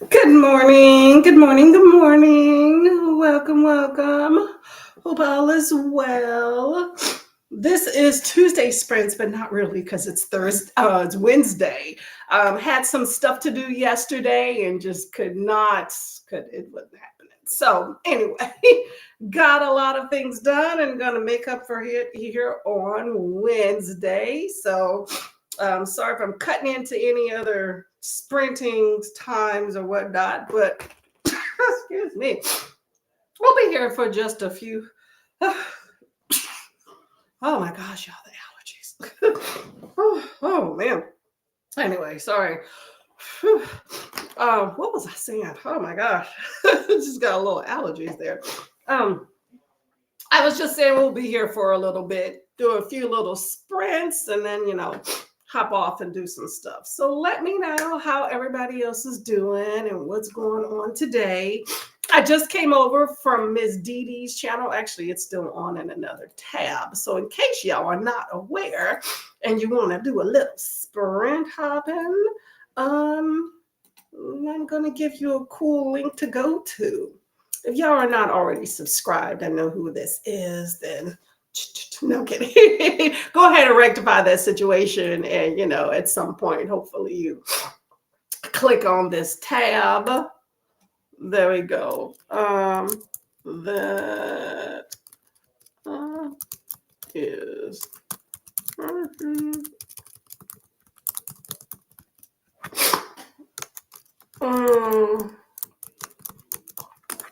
Good morning, good morning, good morning. Welcome, welcome. Hope all is well. This is Tuesday sprints, but not really because it's Thursday. It's Wednesday. Had some stuff to do yesterday and just could not. It wasn't happening. So anyway, got a lot of things done and gonna make up for it here on Wednesday. So sorry if I'm cutting into any other sprinting times or whatnot, but excuse me, we'll be here for just a few. Oh my gosh, y'all, the allergies. Oh man. Anyway, sorry. What was I saying? Oh my gosh, just got a little allergies there. Um, I was just saying we'll be here for a little bit, do a few little sprints, and then hop off and do some stuff. So let me know how everybody else is doing and what's going on today. I just came over from Miss Dee Dee's channel. Actually, it's still on in another tab. So in case y'all are not aware and you want to do a little sprint hopping, I'm gonna give you a cool link to go to. If y'all are not already subscribed and know who this is, then no kidding. Go ahead and rectify that situation. And, at some point, hopefully you click on this tab. There we go. That is.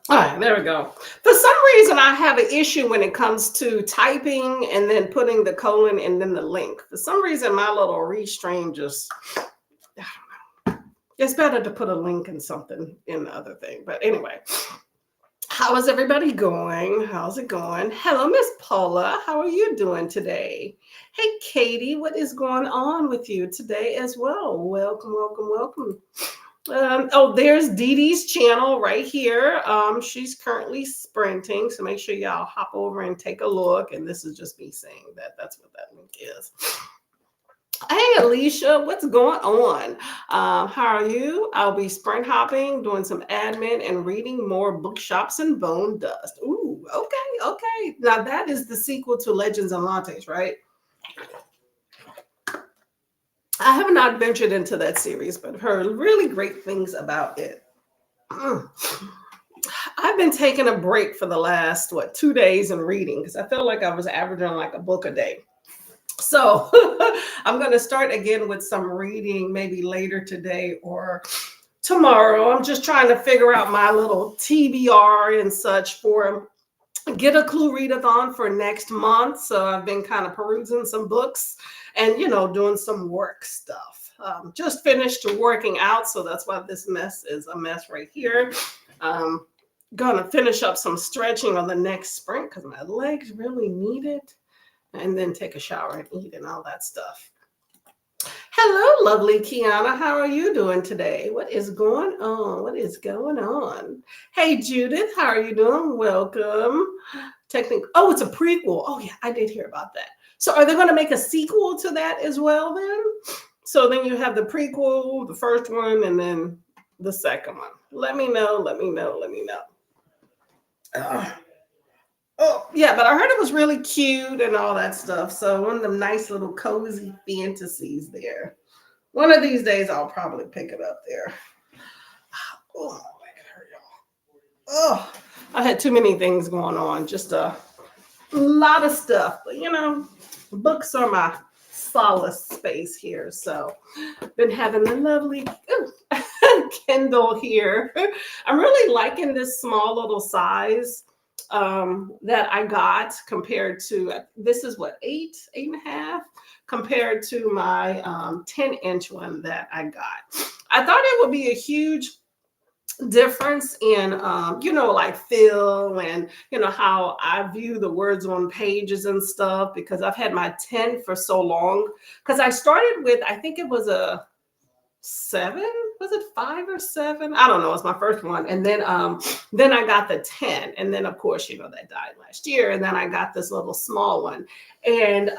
All right, there we go. For some reason, I have an issue when it comes to typing and then putting the colon and then the link. For some reason, my little restream just, I don't know. It's better to put a link and something in the other thing. But anyway, how is everybody going? How's it going? Hello, Miss Paula. How are you doing today? Hey, Katie, what is going on with you today as well? Welcome, welcome, welcome. There's Dee Dee's channel right here. She's currently sprinting, so make sure y'all hop over and take a look. And this is just me saying that. That's what that link is. Hey, Alicia, what's going on? How are you? I'll be sprint hopping, doing some admin, and reading more Bookshops and Bone Dust. Ooh, okay. Now that is the sequel to Legends and Lattes, right? I have not ventured into that series, but I've heard really great things about it. I've been taking a break for the last 2 days and reading because I felt like I was averaging like a book a day. So I'm going to start again with some reading maybe later today or tomorrow. I'm just trying to figure out my little TBR and such for Get a Clue Readathon for next month. So I've been kind of perusing some books and, doing some work stuff. Just finished working out. So that's why this mess is a mess right here. Gonna finish up some stretching on the next sprint because my legs really need it. And then take a shower and eat and all that stuff. Hello, lovely Kiana. How are you doing today? What is going on? What is going on? Hey, Judith. How are you doing? Welcome. Oh, it's a prequel. Oh, yeah, I did hear about that. So are they going to make a sequel to that as well then? So then you have the prequel, the first one, and then the second one. Let me know. Oh, yeah, but I heard it was really cute and all that stuff. So one of them nice little cozy fantasies there. One of these days, I'll probably pick it up there. Oh, my leg hurt, y'all. Oh, I had too many things going on. Just a lot of stuff. But, books are my solace space here. So been having the lovely Kindle here. I'm really liking this small little size that I got compared to this is what 8.5 compared to my 10-inch one that I got. I thought it would be a huge difference in like feel and how I view the words on pages and stuff because I've had my 10 for so long because I started with I think it was a 7, was it 5 or 7? I don't know, it's my first one. And then I got the 10, and then of course that died last year, and then I got this little small one. And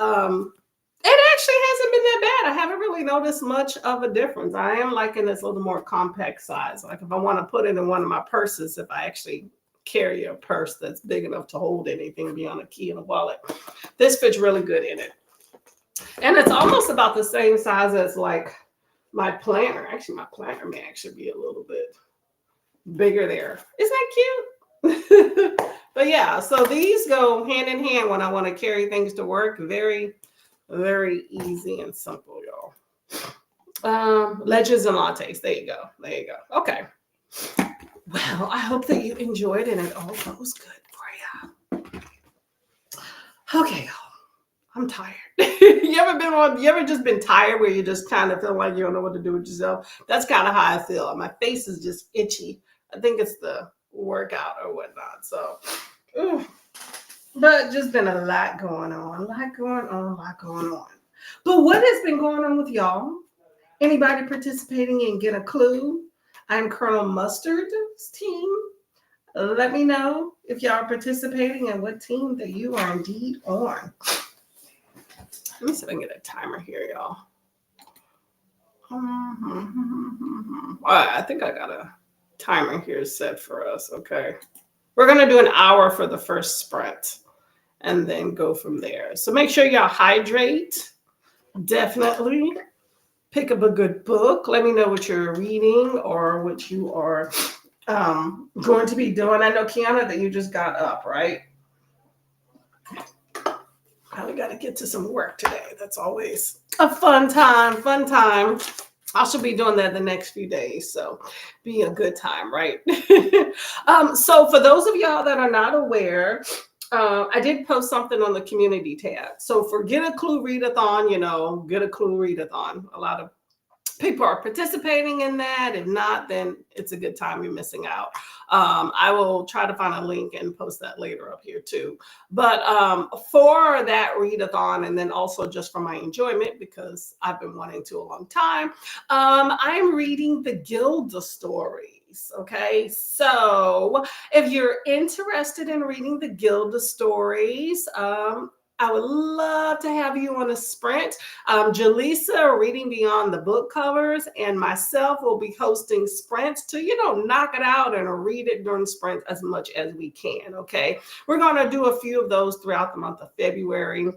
It actually hasn't been that bad. I haven't really noticed much of a difference. I am liking this little more compact size. Like if I want to put it in one of my purses, if I actually carry a purse that's big enough to hold anything beyond a key and a wallet, this fits really good in it. And it's almost about the same size as like my planner. Actually, my planner may actually be a little bit bigger there. Isn't that cute? But yeah, so these go hand in hand when I want to carry things to work. Very, very easy and simple, y'all. Legends and lattes. There you go. There you go. Okay. Well, I hope that you enjoyed and it all goes good for you. Okay, y'all. I'm tired. You ever just been tired where you just kind of feel like you don't know what to do with yourself? That's kind of how I feel. My face is just itchy. I think it's the workout or whatnot. So, but just been a lot going on. But what has been going on with y'all? Anybody participating in Get a Clue? I'm Colonel Mustard's team. Let me know if y'all are participating and what team that you are indeed on. Let me see if I can get a timer here, y'all. I think I got a timer here set for us. Okay. We're going to do an hour for the first sprint and then go from there. So make sure y'all hydrate. Definitely pick up a good book. Let me know what you're reading or what you are going to be doing. I know, Kiana, that you just got up, right? We got to get to some work today. That's always a fun time. I should be doing that the next few days. So be a good time, right? So for those of y'all that are not aware, I did post something on the community tab. So for Get a Clue Readathon, Get a Clue Readathon. A lot of people are participating in that. If not, then it's a good time. You're missing out. I will try to find a link and post that later up here too. But for that readathon, and then also just for my enjoyment, because I've been wanting to a long time, I'm reading the Gilda stories. Okay, so if you're interested in reading the Gilda stories, I would love to have you on a sprint. Jaleesa, Reading Beyond the Book Covers, and myself will be hosting sprints to, knock it out and read it during sprint as much as we can, okay? We're going to do a few of those throughout the month of February.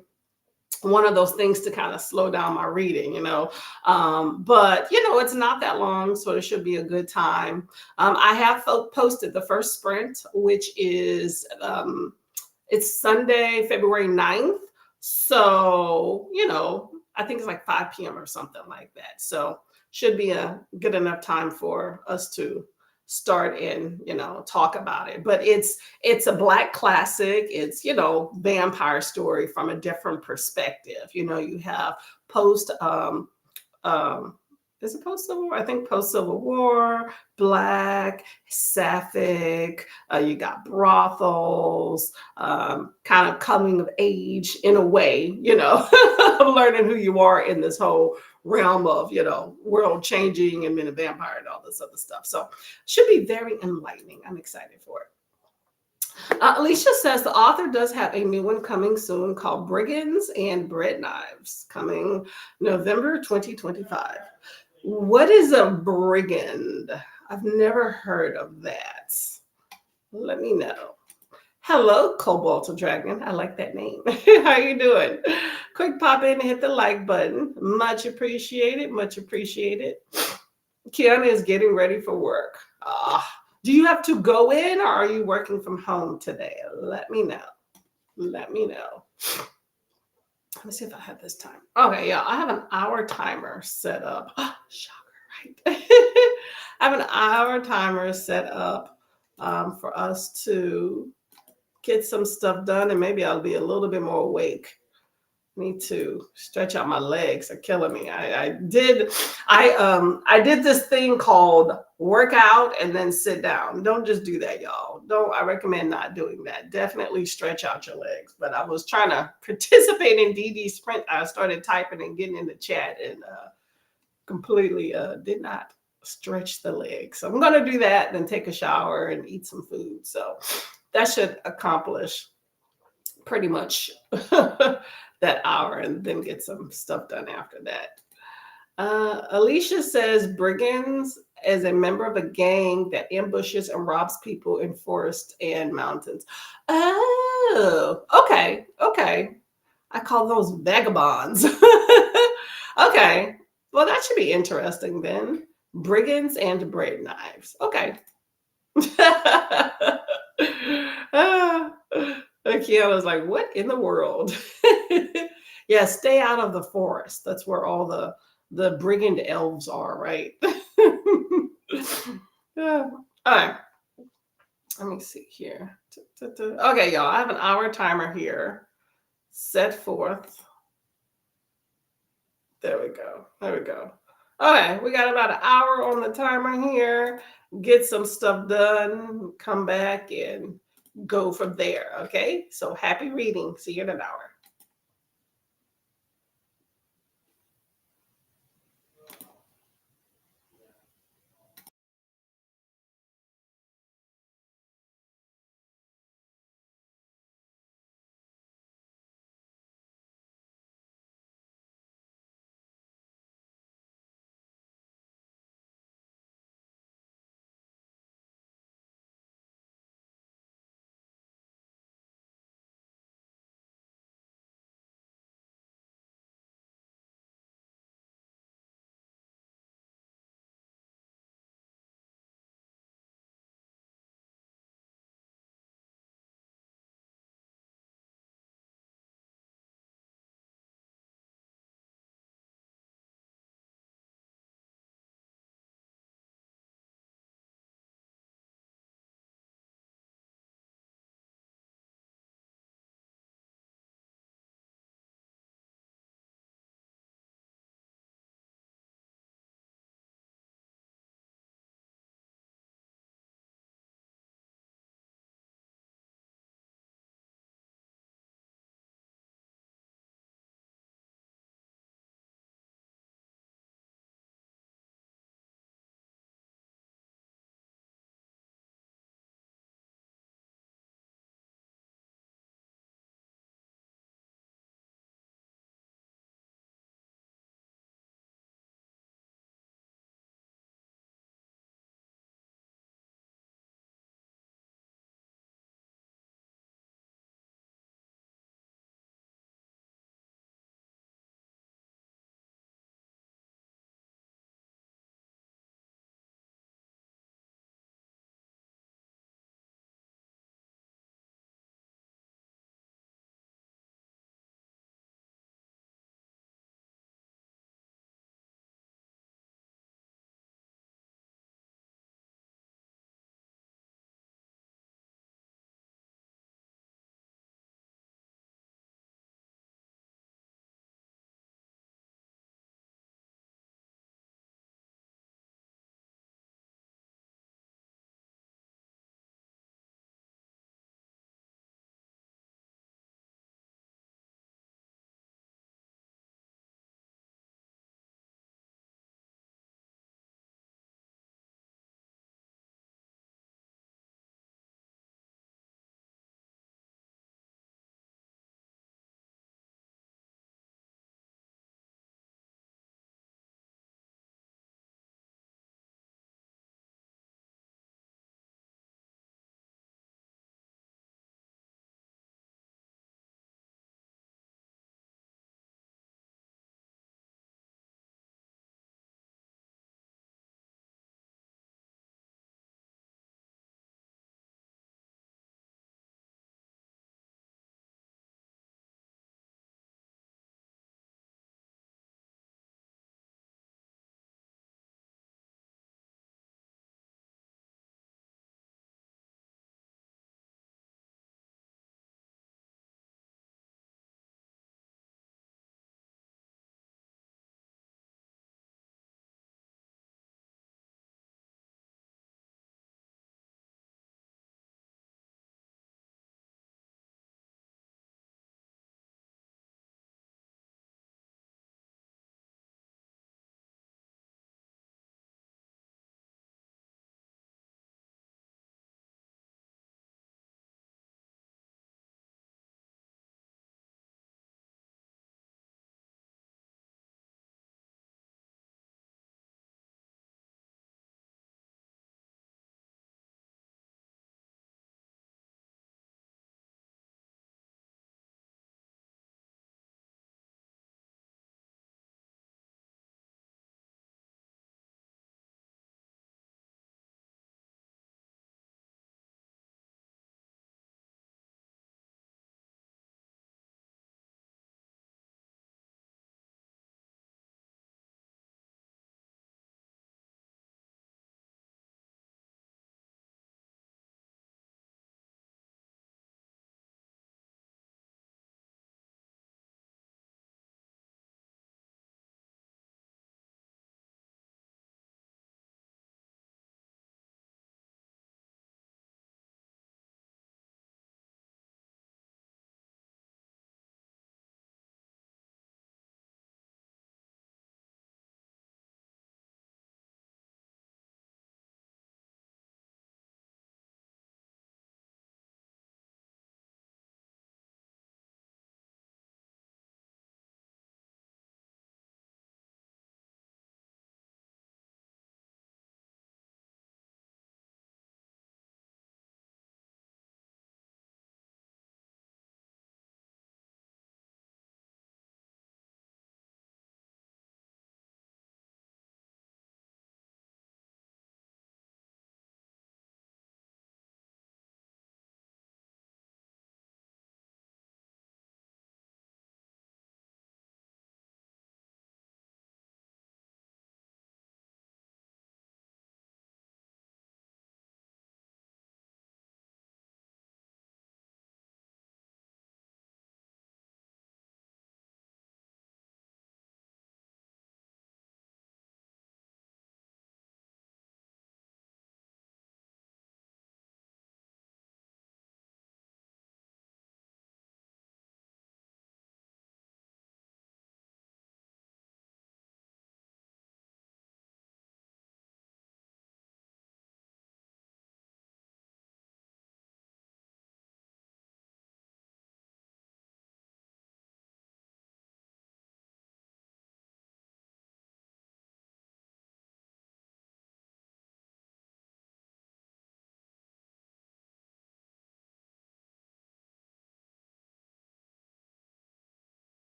One of those things to kind of slow down my reading, but it's not that long, so it should be a good time. I have posted the first sprint, which is it's Sunday, February 9th. So, I think it's like 5 p.m. or something like that. So should be a good enough time for us to start and, talk about it. But it's a Black classic. It's, vampire story from a different perspective. You have post is it post-Civil War? I think post-Civil War, Black, Sapphic, you got brothels, kind of coming of age in a way, of learning who you are in this whole realm of, world changing and being a vampire and all this other stuff. So should be very enlightening. I'm excited for it. Alicia says the author does have a new one coming soon called Brigands and Bread Knives, coming November 2025. What is a brigand? I've never heard of that. Let me know. Hello, Cobalt Dragon. I like that name. How you doing? Quick pop in and hit the like button. Much appreciated. Much appreciated. Kiana is getting ready for work. Do you have to go in or are you working from home today? Let me know. Let me know. Let me see if I have this time. Okay, yeah, I have an hour timer set up. Shocker, right? I have an hour timer set up for us to get some stuff done, and maybe I'll be a little bit more awake. Need to stretch out my legs. They're killing me. I did this thing called work out and then sit down. Don't just do that, y'all. I recommend not doing that. Definitely stretch out your legs. But I was trying to participate in DD Sprint. I started typing and getting in the chat and completely did not stretch the legs. So I'm going to do that, then take a shower and eat some food. So that should accomplish pretty much that hour and then get some stuff done after that. Alicia says brigands is a member of a gang that ambushes and robs people in forests and mountains. Oh, okay, okay. I call those vagabonds. Okay, well that should be interesting then. Brigands and bread knives. Okay. Ah, Kiana's like, what in the world? Yeah, stay out of the forest. That's where all the brigand elves are, right? Yeah. All right. Let me see here. Okay, y'all. I have an hour timer here. Set forth. There we go. There we go. Okay, we got about an hour on the timer here. Get some stuff done, come back and go from there. Okay, so happy reading. See you in an hour.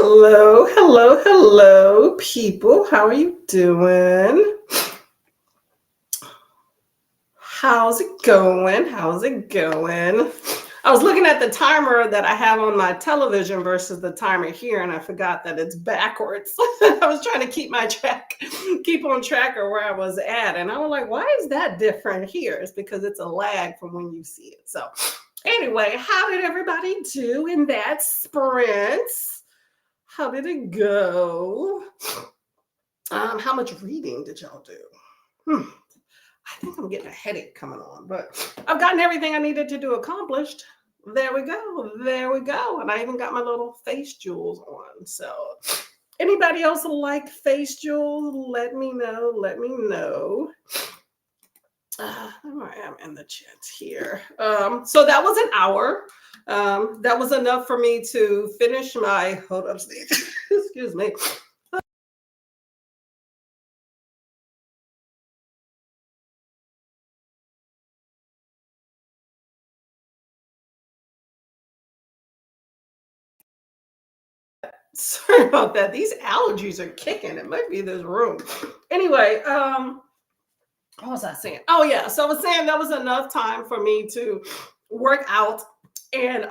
Hello, hello, hello, people. How are you doing? How's it going? How's it going? I was looking at the timer that I have on my television versus the timer here, and I forgot that it's backwards. I was trying to keep on track of where I was at, and I was like, why is that different here? It's because it's a lag from when you see it. So anyway, how did everybody do in that sprint? How did it go? How much reading did y'all do? I think I'm getting a headache coming on, but I've gotten everything I needed to do accomplished. There we go. There we go. And I even got my little face jewels on. So anybody else like face jewels? Let me know. Let me know. I am in the chat here. So that was an hour. That was enough for me to finish my, hold up, Steve. Excuse me. Sorry about that. These allergies are kicking. It might be this room. Anyway, what was I saying? Oh yeah. So I was saying that was enough time for me to work out and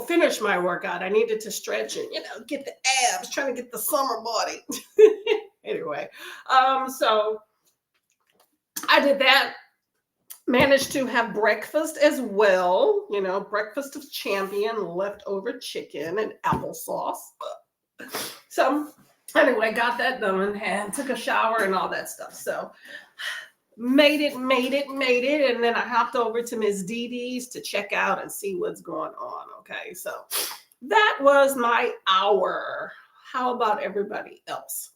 finish my workout. I needed to stretch and get the abs, trying to get the summer body. Anyway, so I did that. Managed to have breakfast as well. Breakfast of champion, leftover chicken and applesauce. So anyway, got that done and took a shower and all that stuff. So made it. And then I hopped over to Miss Dee Dee's to check out and see what's going on. Okay, so that was my hour. How about everybody else?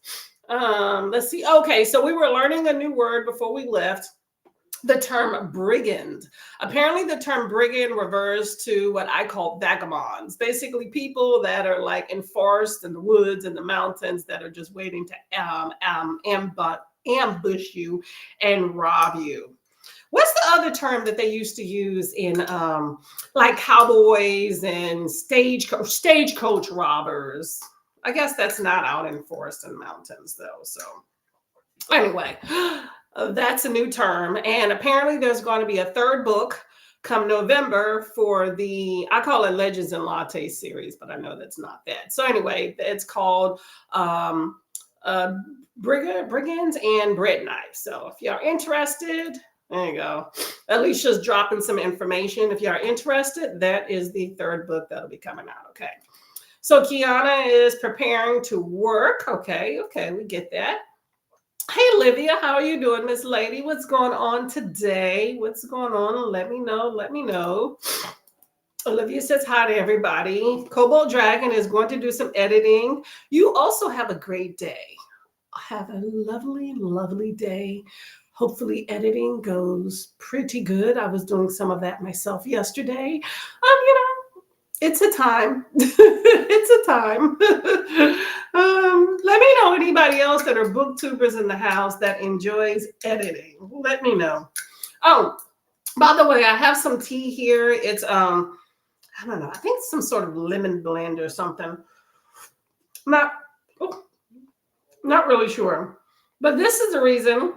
Let's see. Okay, so we were learning a new word before we left. The term brigand. Apparently, the term brigand refers to what I call vagabonds, basically people that are like in forests and the woods and the mountains that are just waiting to ambush you and rob you. What's the other term that they used to use in like cowboys and stagecoach robbers? I guess that's not out in forests and mountains though. So anyway, that's a new term. And apparently there's going to be a third book come November for I call it Legends and Latte series, but I know that's not that. So anyway, it's called Brigands and Bread Knives. So if you're interested, there you go. Alicia's dropping some information. If you are interested, that is the third book that'll be coming out. Okay. So Kiana is preparing to work. Okay, we get that. Hey, Olivia, how are you doing, Miss Lady? What's going on today? What's going on? Let me know. Olivia says hi to everybody. Cobalt Dragon is going to do some editing. You also have a great day. Have a lovely, lovely day. Hopefully editing goes pretty good. I was doing some of that myself yesterday. It's a time. It's a time. Let me know anybody else that are booktubers in the house that enjoys editing. Let me know. Oh, by the way, I have some tea here. It's I don't know. I think it's some sort of lemon blend or something. Not really sure. But this is the reason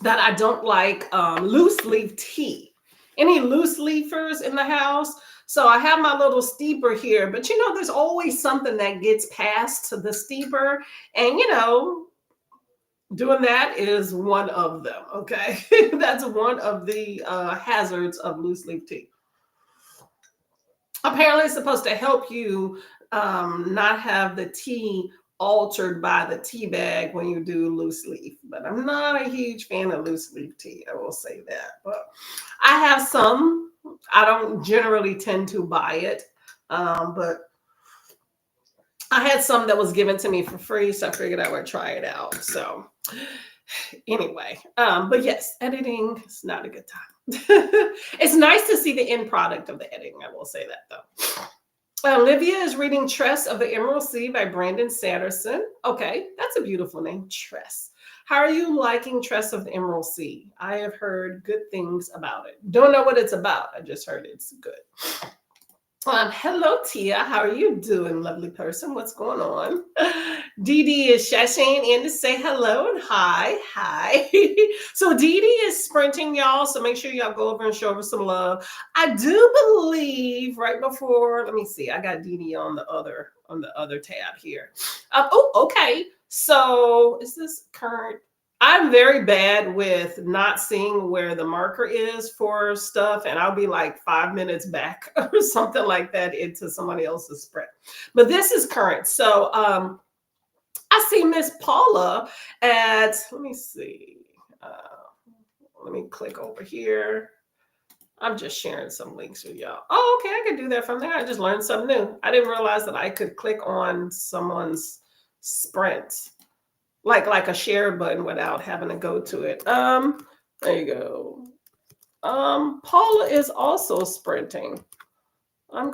that I don't like loose leaf tea. Any loose leafers in the house? So I have my little steeper here, but there's always something that gets past the steeper. And, doing that is one of them, okay? That's one of the hazards of loose leaf tea. Apparently it's supposed to help you not have the tea altered by the tea bag when you do loose leaf, but I'm not a huge fan of loose leaf tea. I will say that, but I have some. I don't generally tend to buy it, but I had some that was given to me for free, so I figured I would try it out. So anyway, but yes, editing is not a good time. It's nice to see the end product of the editing. I will say that though. Olivia is reading Tress of the Emerald Sea by Brandon Sanderson. Okay, that's a beautiful name, Tress. How are you liking Tress of the Emerald Sea? I have heard good things about it. Don't know what it's about. I just heard it's good. Hello, Tia. How are you doing, lovely person? What's going on? Dee Dee is shashing in to say hello and hi. Hi. So Dee Dee is sprinting, y'all. So make sure y'all go over and show her some love. I do believe right before, let me see. I got Dee Dee on the other tab here. Oh, okay. So is this current? I'm very bad with not seeing where the marker is for stuff, and I'll be like 5 minutes back or something like that into somebody else's sprint. But this is current. So I see Miss Paula at, let me see. Let me click over here. I'm just sharing some links with y'all. Oh, okay, I can do that from there. I just learned something new. I didn't realize that I could click on someone's sprint like a share button without having to go to it. There you go. Paula is also sprinting. I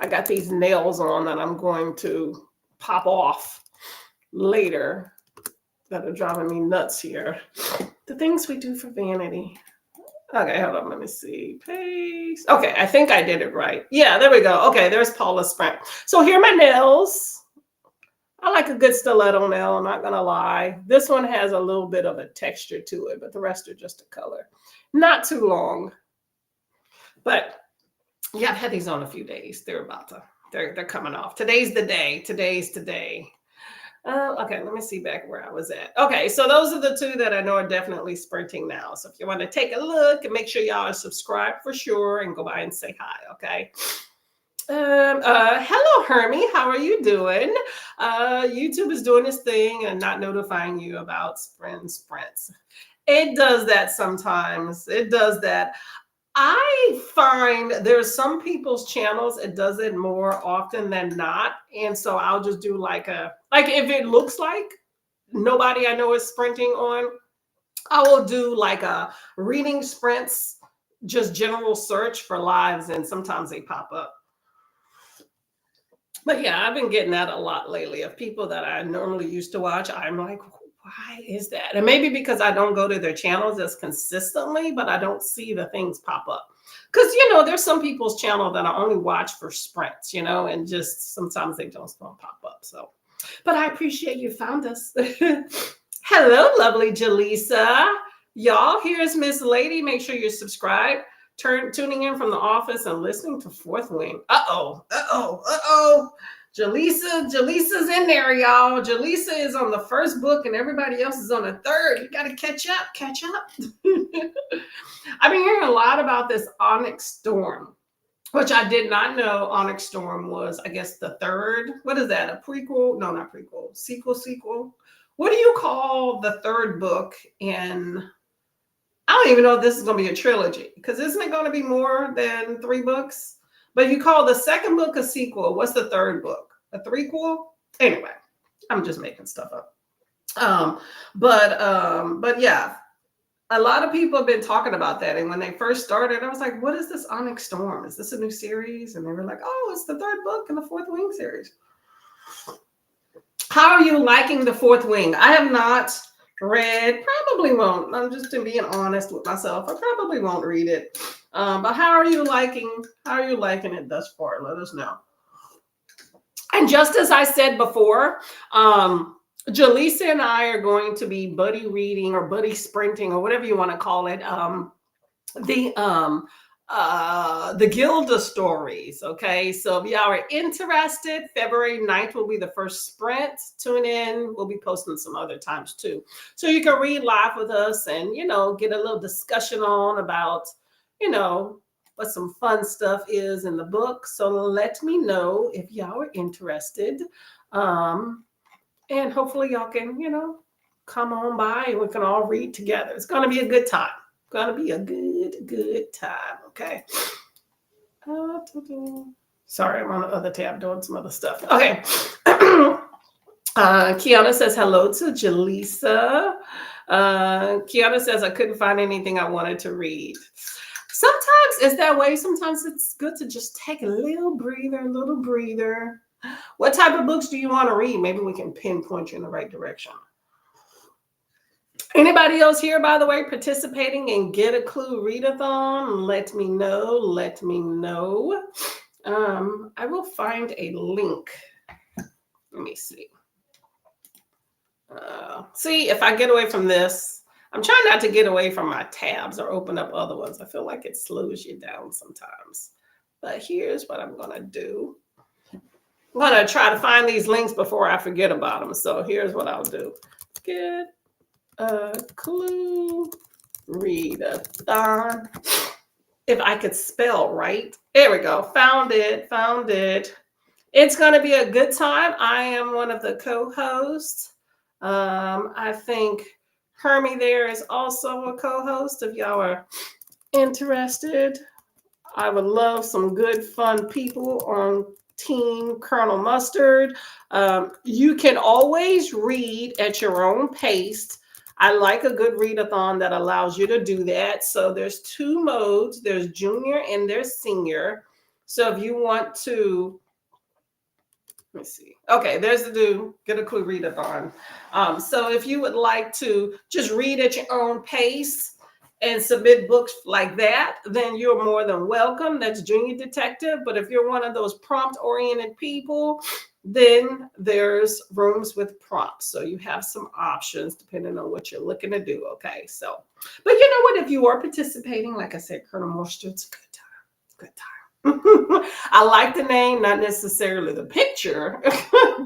got these nails on that I'm going to pop off later that are driving me nuts here. The things we do for vanity. Okay, hold on, let me see. Paste. Okay, I think I did it right. Yeah, there we go. Okay, there's Paula's sprint. So here are my nails. I like a good stiletto nail, I'm not gonna lie. This one has a little bit of a texture to it, but the rest are just a color. Not too long. But yeah, I've had these on a few days. They're coming off. Today's the day. Today's today. Okay, let me see back where I was at. Okay, so those are the two that I know are definitely sprinting now. So if you want to take a look and make sure y'all are subscribed for sure and go by and say hi, okay? Hello, Hermie. How are you doing? YouTube is doing this thing and not notifying you about sprints. It does that sometimes. It does that. I find there's some people's channels, it does it more often than not. And so I'll just do like if it looks like nobody I know is sprinting on, I will do like a reading sprints, just general search for lives, and sometimes they pop up. But yeah, I've been getting that a lot lately of people that I normally used to watch. I'm like, why is that? And maybe because I don't go to their channels as consistently, but I don't see the things pop up. Because, there's some people's channel that I only watch for sprints, and just sometimes they don't pop up. So, but I appreciate you found us. Hello, lovely Jaleesa. Y'all, here's Miss Lady. Make sure you're subscribed. Tuning in from the office and listening to Fourth Wing. Jaleesa's in there, y'all. Jaleesa is on the first book and everybody else is on the third. You got to catch up. I've been hearing a lot about this Onyx Storm, which I did not know Onyx Storm was, I guess, the third. What is that? A prequel? No, not prequel. Sequel? What do you call the third book in... I don't even know if this is going to be a trilogy, because isn't it going to be more than 3 books? But you call the second book a sequel. What's the third book? A threequel? Anyway, I'm just making stuff up. But yeah, a lot of people have been talking about that. And when they first started, I was like, what is this Onyx Storm? Is this a new series? And they were like, oh, it's the third book in the Fourth Wing series. How are you liking the Fourth Wing? I have not read, probably won't. I'm just being honest with myself. I probably won't read it. But how are you liking it thus far? Let us know. And just as I said before, Jaleesa and I are going to be buddy reading or buddy sprinting or whatever you want to call it. The Gilda stories. Okay, so if y'all are interested, February 9th will be the first sprint. Tune in. We'll be posting some other times too, so you can read live with us and get a little discussion on about what some fun stuff is in the book. So let me know if y'all are interested, and hopefully y'all can come on by and we can all read together. It's going to be a good time. Gonna be a good time. Okay. Sorry, I'm on the other tab doing some other stuff. Okay. Kiana says hello to Jaleesa. Kiana says I couldn't find anything I wanted to read. Sometimes it's that way. Sometimes it's good to just take a little breather. What type of books do you want to read? Maybe we can pinpoint you in the right direction. Anybody else here, by the way, participating in Get a Clue Readathon? Let me know. Let me know. I will find a link. Let me see. See, if I get away from this, I'm trying not to get away from my tabs or open up other ones. I feel like it slows you down sometimes. But here's what I'm going to do. I'm going to try to find these links before I forget about them. So here's what I'll do. Get a Clue Readathon. If I could spell right. There we go. Found it. Found it. It's going to be a good time. I am one of the co-hosts. I think Hermie there is also a co-host if y'all are interested. I would love some good, fun people on Team Colonel Mustard. You can always read at your own pace. I like a good readathon that allows you to do that. So there's two modes. There's junior and there's senior. So if you want to, let me see. Okay, there's the do. Get a Clue Readathon. So if you would like to just read at your own pace and submit books like that, then you're more than welcome. That's junior detective. But if you're one of those prompt-oriented people, then there's rooms with prompts. So you have some options depending on what you're looking to do. Okay, so, but you know what? If you are participating, like I said, Colonel Mustard's a good time. Good time. I like the name, not necessarily the picture,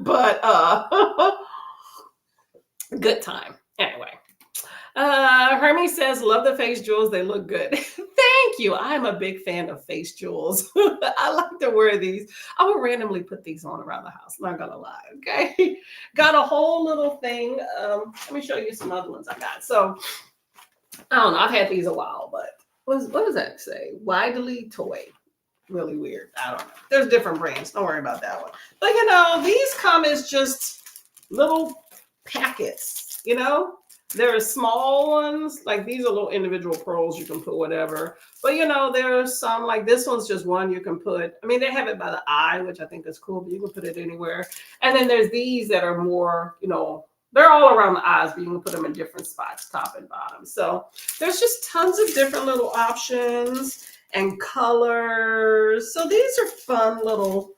but good time. Anyway, Hermie says, love the face jewels. They look good. Thank you. I'm a big fan of face jewels. I like to wear these. I will randomly put these on around the house. Not gonna lie. Okay. Got a whole little thing. Let me show you some other ones I got. So I don't know. I've had these a while, but what does that say? Widely Toy. Really weird. I don't know. There's different brands. Don't worry about that one. But you know, these come as just little packets, you know? There are small ones, like these are little individual pearls, you can put whatever. But you know, there's some, like this one's just one you can put. I mean, they have it by the eye, which I think is cool, but you can put it anywhere. And then there's these that are more, you know, they're all around the eyes, but you can put them in different spots, top and bottom. So there's just tons of different little options and colors. So these are fun little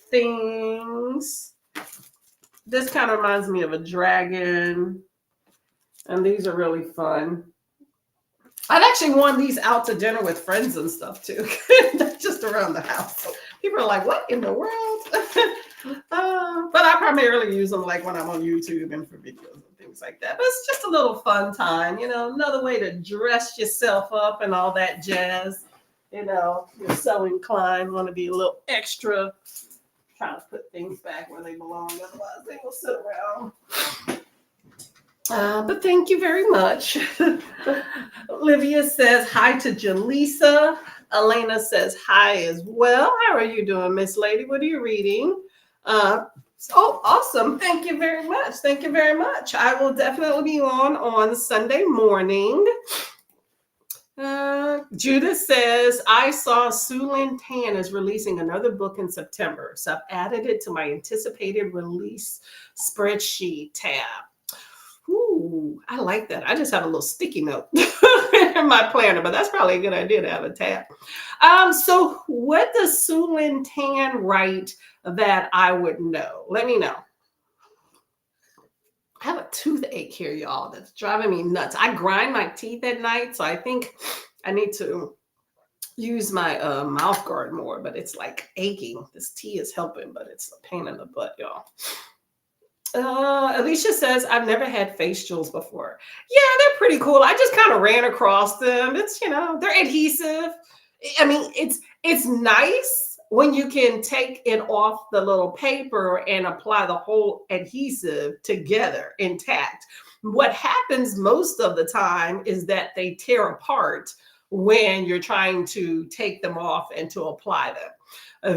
things. This kind of reminds me of a dragon. And these are really fun. I've actually worn these out to dinner with friends and stuff too. Not just around the house. People are like, what in the world? But I primarily use them like when I'm on YouTube and for videos and things like that. But it's just a little fun time, you know, another way to dress yourself up and all that jazz. You know, you're so inclined, want to be a little extra. Trying to put things back where they belong, otherwise they will sit around. But thank you very much. Olivia says hi to Jaleesa. Elena says hi as well. How are you doing, Miss Lady? What are you reading? Oh, awesome. Thank you very much. Thank you very much. I will definitely be on Sunday morning. Judith says, I saw Sue Lynn Tan is releasing another book in September. So I've added it to my anticipated release spreadsheet tab. Ooh, I like that. I just have a little sticky note in my planner, but that's probably a good idea to have a tab. So what does Sue Lynn Tan write that I would know? Let me know. I have a toothache here, y'all, that's driving me nuts. I grind my teeth at night, so I think I need to use my mouth guard more, but it's like aching. This tea is helping, but it's a pain in the butt, y'all. Alicia says, I've never had face jewels before. Yeah, they're pretty cool. I just kind of ran across them. It's, you know, they're adhesive. I mean, it's nice when you can take it off the little paper and apply the whole adhesive together intact. What happens most of the time is that they tear apart when you're trying to take them off and to apply them.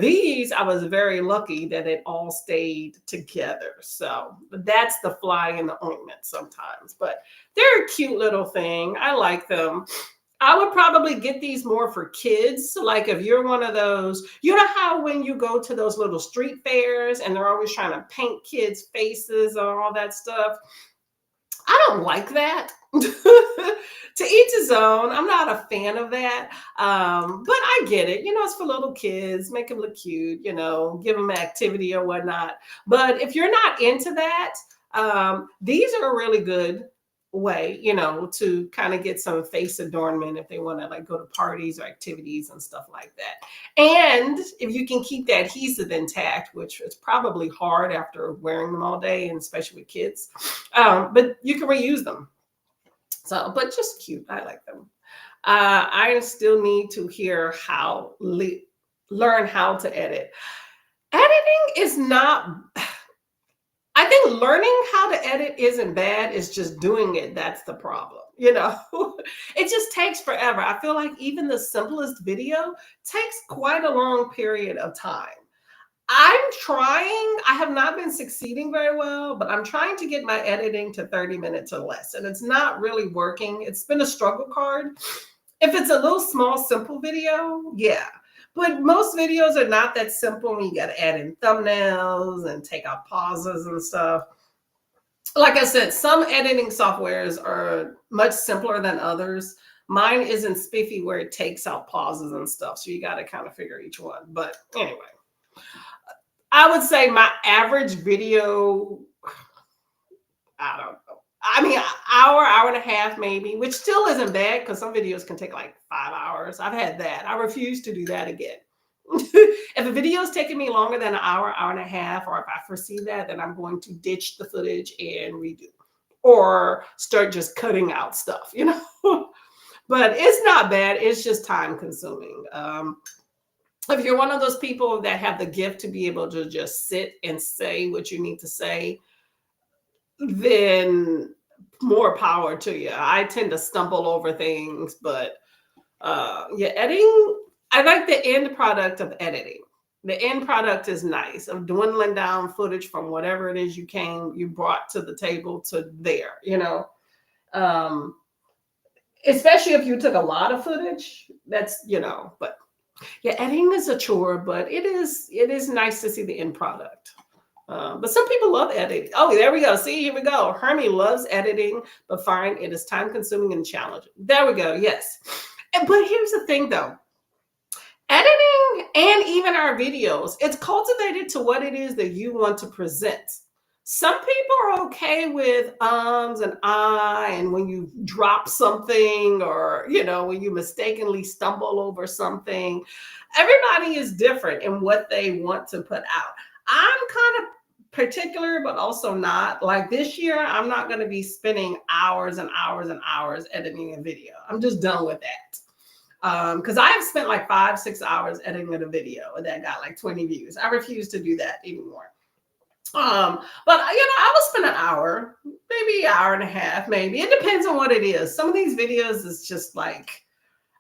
These, I was very lucky that it all stayed together. So that's the fly in the ointment sometimes, but they're a cute little thing. I like them. I would probably get these more for kids. Like if you're one of those, you know how when you go to those little street fairs and they're always trying to paint kids' faces and all that stuff. I don't like that. To each his own. I'm not a fan of that. But I get it. It's for little kids, make them look cute, give them activity or whatnot. But if you're not into that, these are a really good way, to kind of get some face adornment if they want to like go to parties or activities and stuff like that. And if you can keep the adhesive intact, which is probably hard after wearing them all day, and especially with kids, but you can reuse them. So, but just cute. I like them. I still need to hear learn how to edit. Editing is not, I think learning how to edit isn't bad. It's just doing it. That's the problem. It just takes forever. I feel like even the simplest video takes quite a long period of time. I'm trying. I have not been succeeding very well, but I'm trying to get my editing to 30 minutes or less, and it's not really working. It's been a struggle card. If it's a little small, simple video, yeah. But most videos are not that simple. You got to add in thumbnails and take out pauses and stuff. Like I said, some editing softwares are much simpler than others. Mine isn't spiffy where it takes out pauses and stuff. So you got to kind of figure each one. But anyway, I would say my average video, I don't know. I mean, hour and a half maybe, which still isn't bad because some videos can take like 5 hours. I've had that. I refuse to do that again. If a video is taking me longer than an hour and a half, or if I foresee that, then I'm going to ditch the footage and redo or start just cutting out stuff, But it's not bad. It's just time consuming. If you're one of those people that have the gift to be able to just sit and say what you need to say, then more power to you. I tend to stumble over things, but yeah, editing, I like the end product of editing. The end product is nice, of dwindling down footage from whatever it is you brought to the table to there, especially if you took a lot of footage, that's, but yeah, editing is a chore, but it is nice to see the end product. But some people love editing. Oh, there we go. See, here we go. Hermie loves editing, but find it is time consuming and challenging. There we go. Yes. But here's the thing though. Editing and even our videos, it's cultivated to what it is that you want to present. Some people are okay with ums and I, and when you drop something, or when you mistakenly stumble over something. Everybody is different in what they want to put out. I'm kind of particular, but also not. Like this year, I'm not going to be spending hours and hours and hours editing a video. I'm just done with that. Because I have spent like 5-6 hours editing a video that got like 20 views. I refuse to do that anymore. But I will spend an hour, maybe an hour and a half, maybe. It depends on what it is. Some of these videos is just like,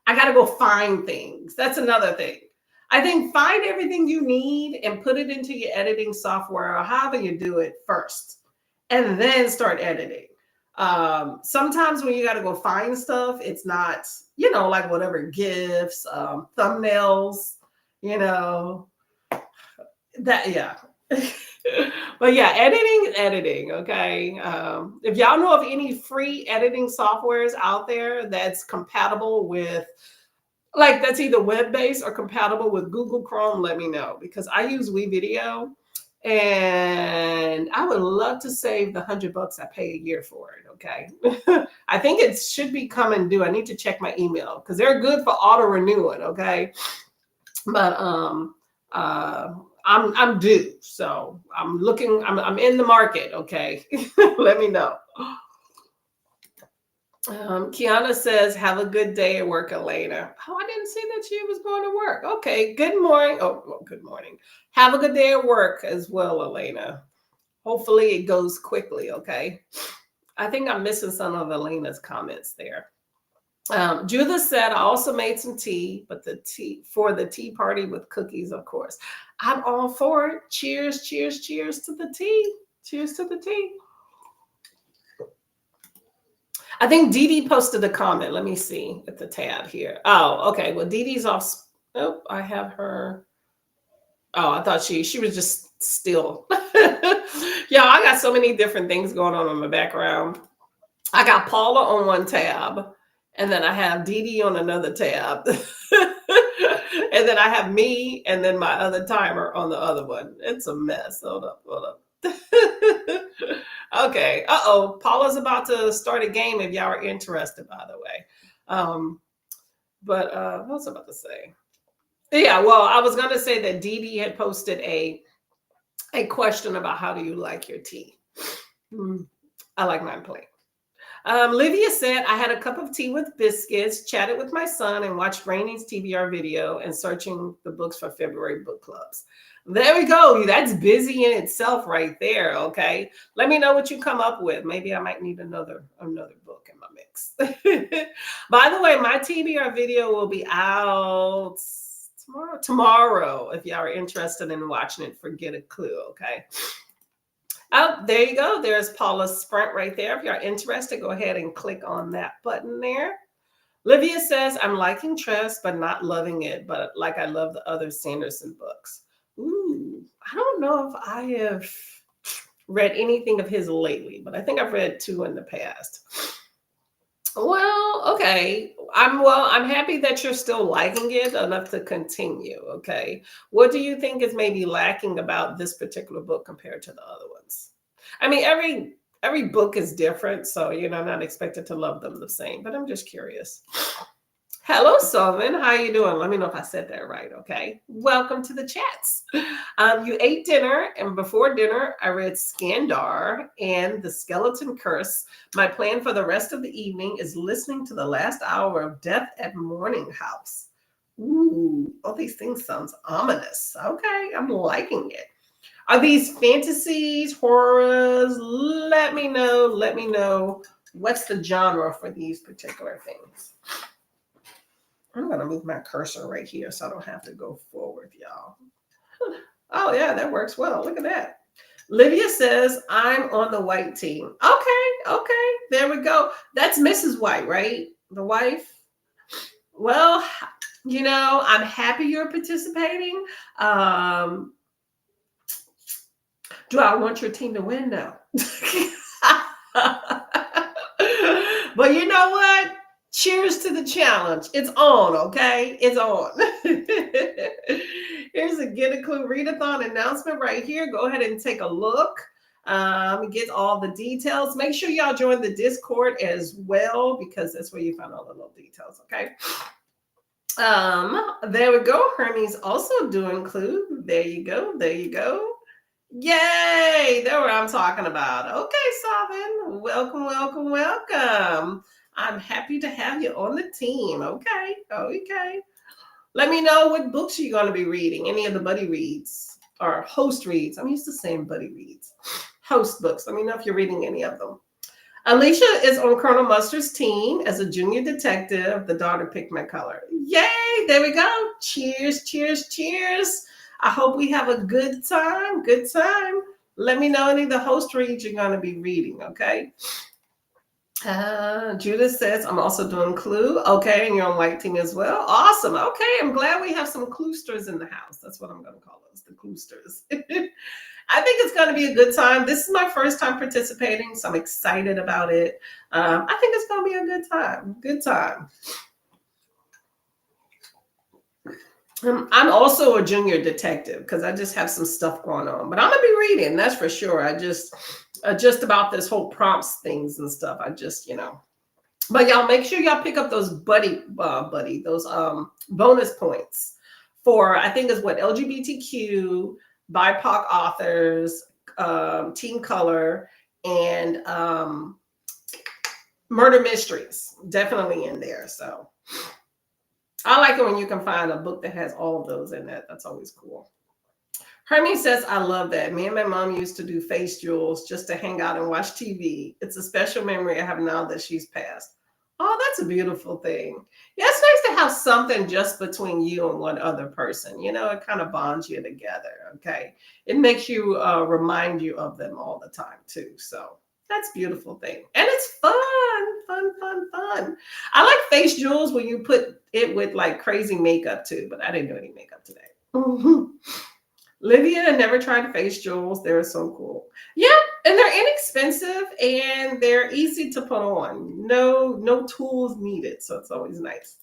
I got to go find things. That's another thing. I think find everything you need and put it into your editing software, or however you do it first, and then start editing. Sometimes when you got to go find stuff, it's not, like whatever GIFs, thumbnails, that, yeah. But yeah, editing. Okay. If y'all know of any free editing softwares out there that's compatible with, like, that's either web-based or compatible with Google Chrome, let me know, because I use WeVideo and I would love to save the $100 I pay a year for it. Okay. I think it should be coming due. I need to check my email because they're good for auto renewing. Okay. But I'm due. So I'm looking, I'm in the market. Okay. Let me know. Kiana says, have a good day at work, Elena. Oh, I didn't see that she was going to work. Okay. Good morning. Oh, well, good morning. Have a good day at work as well, Elena. Hopefully it goes quickly. Okay. I think I'm missing some of Elena's comments there. Judith said, I also made some tea, but the tea party with cookies, of course. I'm all for it. Cheers, cheers, cheers to the tea. Cheers to the tea. I think Dee Dee posted a comment. Let me see at the tab here. Oh, okay. Well, Dee Dee's off. Oh, I have her. Oh, I thought she was just still. Yeah, I got so many different things going on in my background. I got Paula on one tab, and then I have Dee Dee on another tab. And then I have me and then my other timer on the other one. It's a mess. Hold up, hold up. Okay. Uh-oh. Paula's about to start a game if y'all are interested, by the way. But what was I about to say? Yeah, well, I was gonna say that Dee Dee had posted a question about how do you like your tea. I like mine plain. Livia said, I had a cup of tea with biscuits, chatted with my son, and watched Rainey's TBR video and searching the books for February book clubs. There we go. That's busy in itself right there. Okay. Let me know what you come up with. Maybe I might need another book in my mix. By the way, my TBR video will be out tomorrow. If y'all are interested in watching it, forget a clue. Okay. Oh, there you go. There's Paula's Sprint right there. If you're interested, go ahead and click on that button there. Livia says, I'm liking Tress, but not loving it, but like I love the other Sanderson books. Ooh, I don't know if I have read anything of his lately, but I think I've read 2 in the past. Well, okay. I'm happy that you're still liking it enough to continue. Okay. What do you think is maybe lacking about this particular book compared to the other ones? I mean, every book is different, so not expected to love them the same, but I'm just curious. Hello, Sylvan. How you doing? Let me know if I said that right, okay? Welcome to the chats. You ate dinner, and before dinner, I read Skandar and The Skeleton Curse. My plan for the rest of the evening is listening to the last hour of Death at Morning House. Ooh, all these things sounds ominous. Okay, I'm liking it. Are these fantasies, horrors? Let me know. Let me know what's the genre for these particular things. I'm going to move my cursor right here so I don't have to go forward, y'all. Oh, yeah, that works well. Look at that. Livia says, I'm on the White team. Okay. There we go. That's Mrs. White, right? The wife. Well, I'm happy you're participating. Do I want your team to win? No. But you know what? Cheers to the challenge. It's on, okay? It's on. Here's a Get a Clue Readathon announcement right here. Go ahead and take a look. Get all the details. Make sure y'all join the Discord as well, because that's where you find all the little details, okay? There we go. Hermes also doing Clue. There you go. There you go. Yay! That's what I'm talking about. Okay, Savin. Welcome. I'm happy to have you on the team. Okay. Let me know what books you're going to be reading. Any of the buddy reads or host reads. I'm used to saying buddy reads. Host books. Let me know if you're reading any of them. Alicia is on Colonel Mustard's team as a junior detective. The daughter picked my color. Yay! There we go. Cheers. I hope we have a good time. Let me know any of the host reads you're going to be reading, okay? Judith says, I'm also doing Clue. Okay, and you're on White team as well. Awesome. Okay, I'm glad we have some Cluesters in the house. That's what I'm going to call us, the Cluesters. I think it's going to be a good time. This is my first time participating, so I'm excited about it. I think it's going to be a good time. I'm also a junior detective because I just have some stuff going on, but I'm going to be reading, that's for sure. I just about this whole prompts things and stuff. But y'all make sure y'all pick up those those bonus points for, I think is what, LGBTQ, BIPOC authors, teen color, and murder mysteries, definitely in there. So I like it when you can find a book that has all of those in it. That's always cool. Hermes says, I love that. Me and my mom used to do face jewels just to hang out and watch TV. It's a special memory I have now that she's passed. Oh, that's a beautiful thing. Yeah, it's nice to have something just between you and one other person. It kind of bonds you together, okay? It makes you remind you of them all the time, too. So that's a beautiful thing. And it's fun. I like face jewels when you put it with like crazy makeup, too. But I didn't do any makeup today. Livia never tried face jewels. They're so cool. Yeah, And they're inexpensive and they're easy to put on. No tools needed. So it's always nice.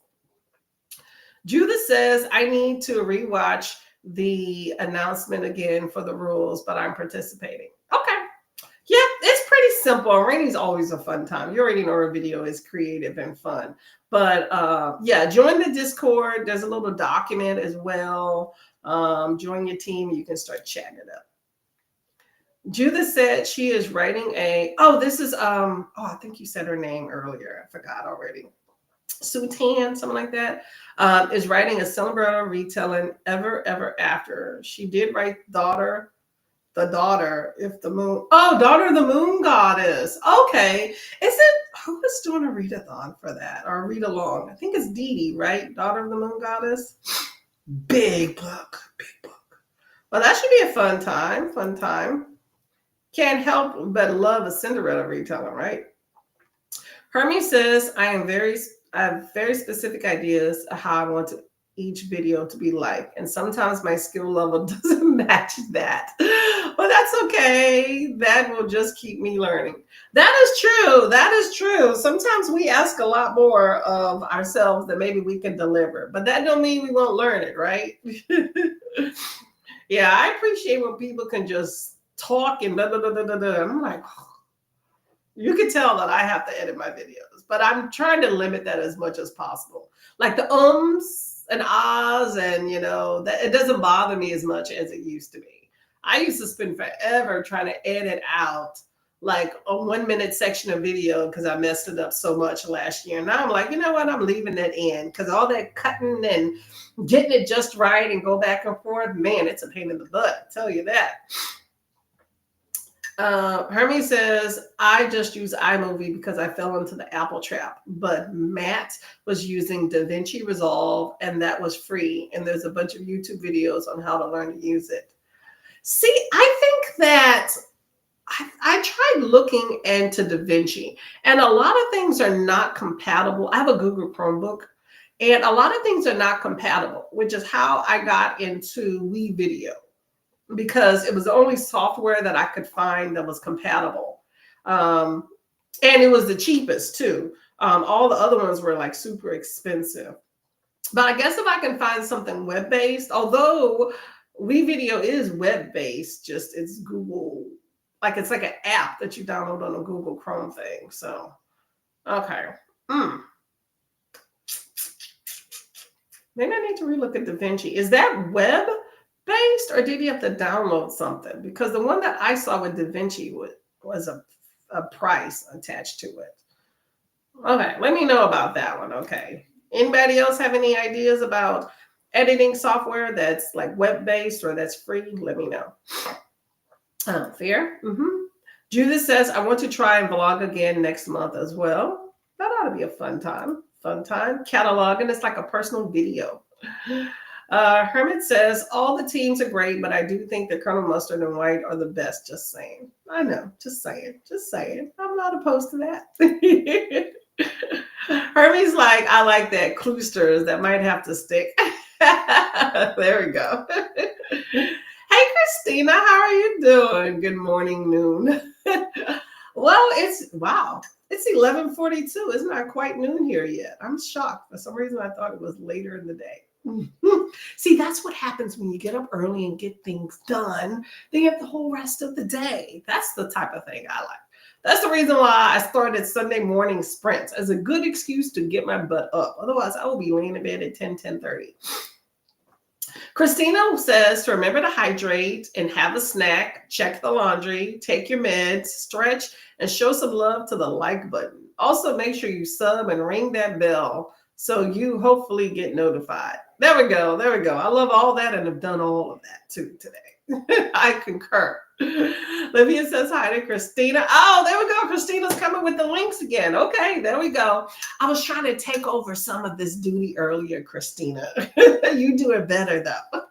Judith says, I need to rewatch the announcement again for the rules, but I'm participating. Okay. Yeah, it's pretty simple. Raining's always a fun time. You already know her video is creative and fun. But yeah, join the Discord. There's a little document as well. Join your team. You can start chatting it up. Judith said she is writing this is I think you said her name earlier. I forgot already. Sutan, something like that, is writing a Cinderella retelling Ever After. She did write Daughter, if the moon. Oh, Daughter of the Moon Goddess. Okay. Is it who is doing a readathon for that or a read along? I think it's Dee Dee, right? Daughter of the Moon Goddess. Big book. Well, that should be a fun time. Can't help but love a Cinderella retelling, right? Hermes says, I have very specific ideas of how I want each video to be like. And sometimes my skill level doesn't match that. But that's okay. That will just keep me learning. That is true. Sometimes we ask a lot more of ourselves than maybe we can deliver. But that don't mean we won't learn it, right? Yeah, I appreciate when people can just talk and blah, blah, blah, blah, blah, blah. I'm like, you can tell that I have to edit my videos, but I'm trying to limit that as much as possible. Like the ums and ahs, and that it doesn't bother me as much as it used to be. I used to spend forever trying to edit out like a 1 minute section of video because I messed it up so much last year. Now I'm like, you know what? I'm leaving that in because all that cutting and getting it just right and go back and forth, man, it's a pain in the butt. I tell you that. Hermes says, I just use iMovie because I fell into the Apple trap, but Matt was using DaVinci Resolve and that was free. And there's a bunch of YouTube videos on how to learn to use it. See, I think that I tried looking into DaVinci and a lot of things are not compatible. I have a Google Chromebook and a lot of things are not compatible, which is how I got into WeVideo, because it was the only software that I could find that was compatible. And it was the cheapest too. All the other ones were like super expensive. But I guess if I can find something web-based, although WeVideo is web-based, just it's Google, like it's like an app that you download on a Google Chrome thing. So, okay. Maybe I need to relook at DaVinci. Is that web-based or did you have to download something? Because the one that I saw with DaVinci was a price attached to it. Okay, let me know about that one. Okay. Anybody else have any ideas about editing software that's like web-based or that's free? Let me know. Fair. Judith says, I want to try and vlog again next month as well. That ought to be a fun time. Cataloging, it's like a personal video. Hermit says, all the teams are great, but I do think that Colonel Mustard and White are the best. Just saying. I know. Just saying. I'm not opposed to that. Hermie's like, I like that. Cloosters, that might have to stick. There we go. Hey, Christina, how are you doing? Good morning, noon. Well, it's 11:42. It's not quite noon here yet. I'm shocked. For some reason, I thought it was later in the day. See, that's what happens when you get up early and get things done. Then you have the whole rest of the day. That's the type of thing I like. That's the reason why I started Sunday morning sprints as a good excuse to get my butt up. Otherwise, I will be laying in bed at 10:30. Christina says to remember to hydrate and have a snack, check the laundry, take your meds, stretch, and show some love to the like button. Also, make sure you sub and ring that bell so you hopefully get notified. There we go. I love all that and have done all of that too today. I concur. Livia says hi to Christina. Oh, there we go. Christina's coming with the links again. Okay, there we go. I was trying to take over some of this duty earlier, Christina. You do it better though.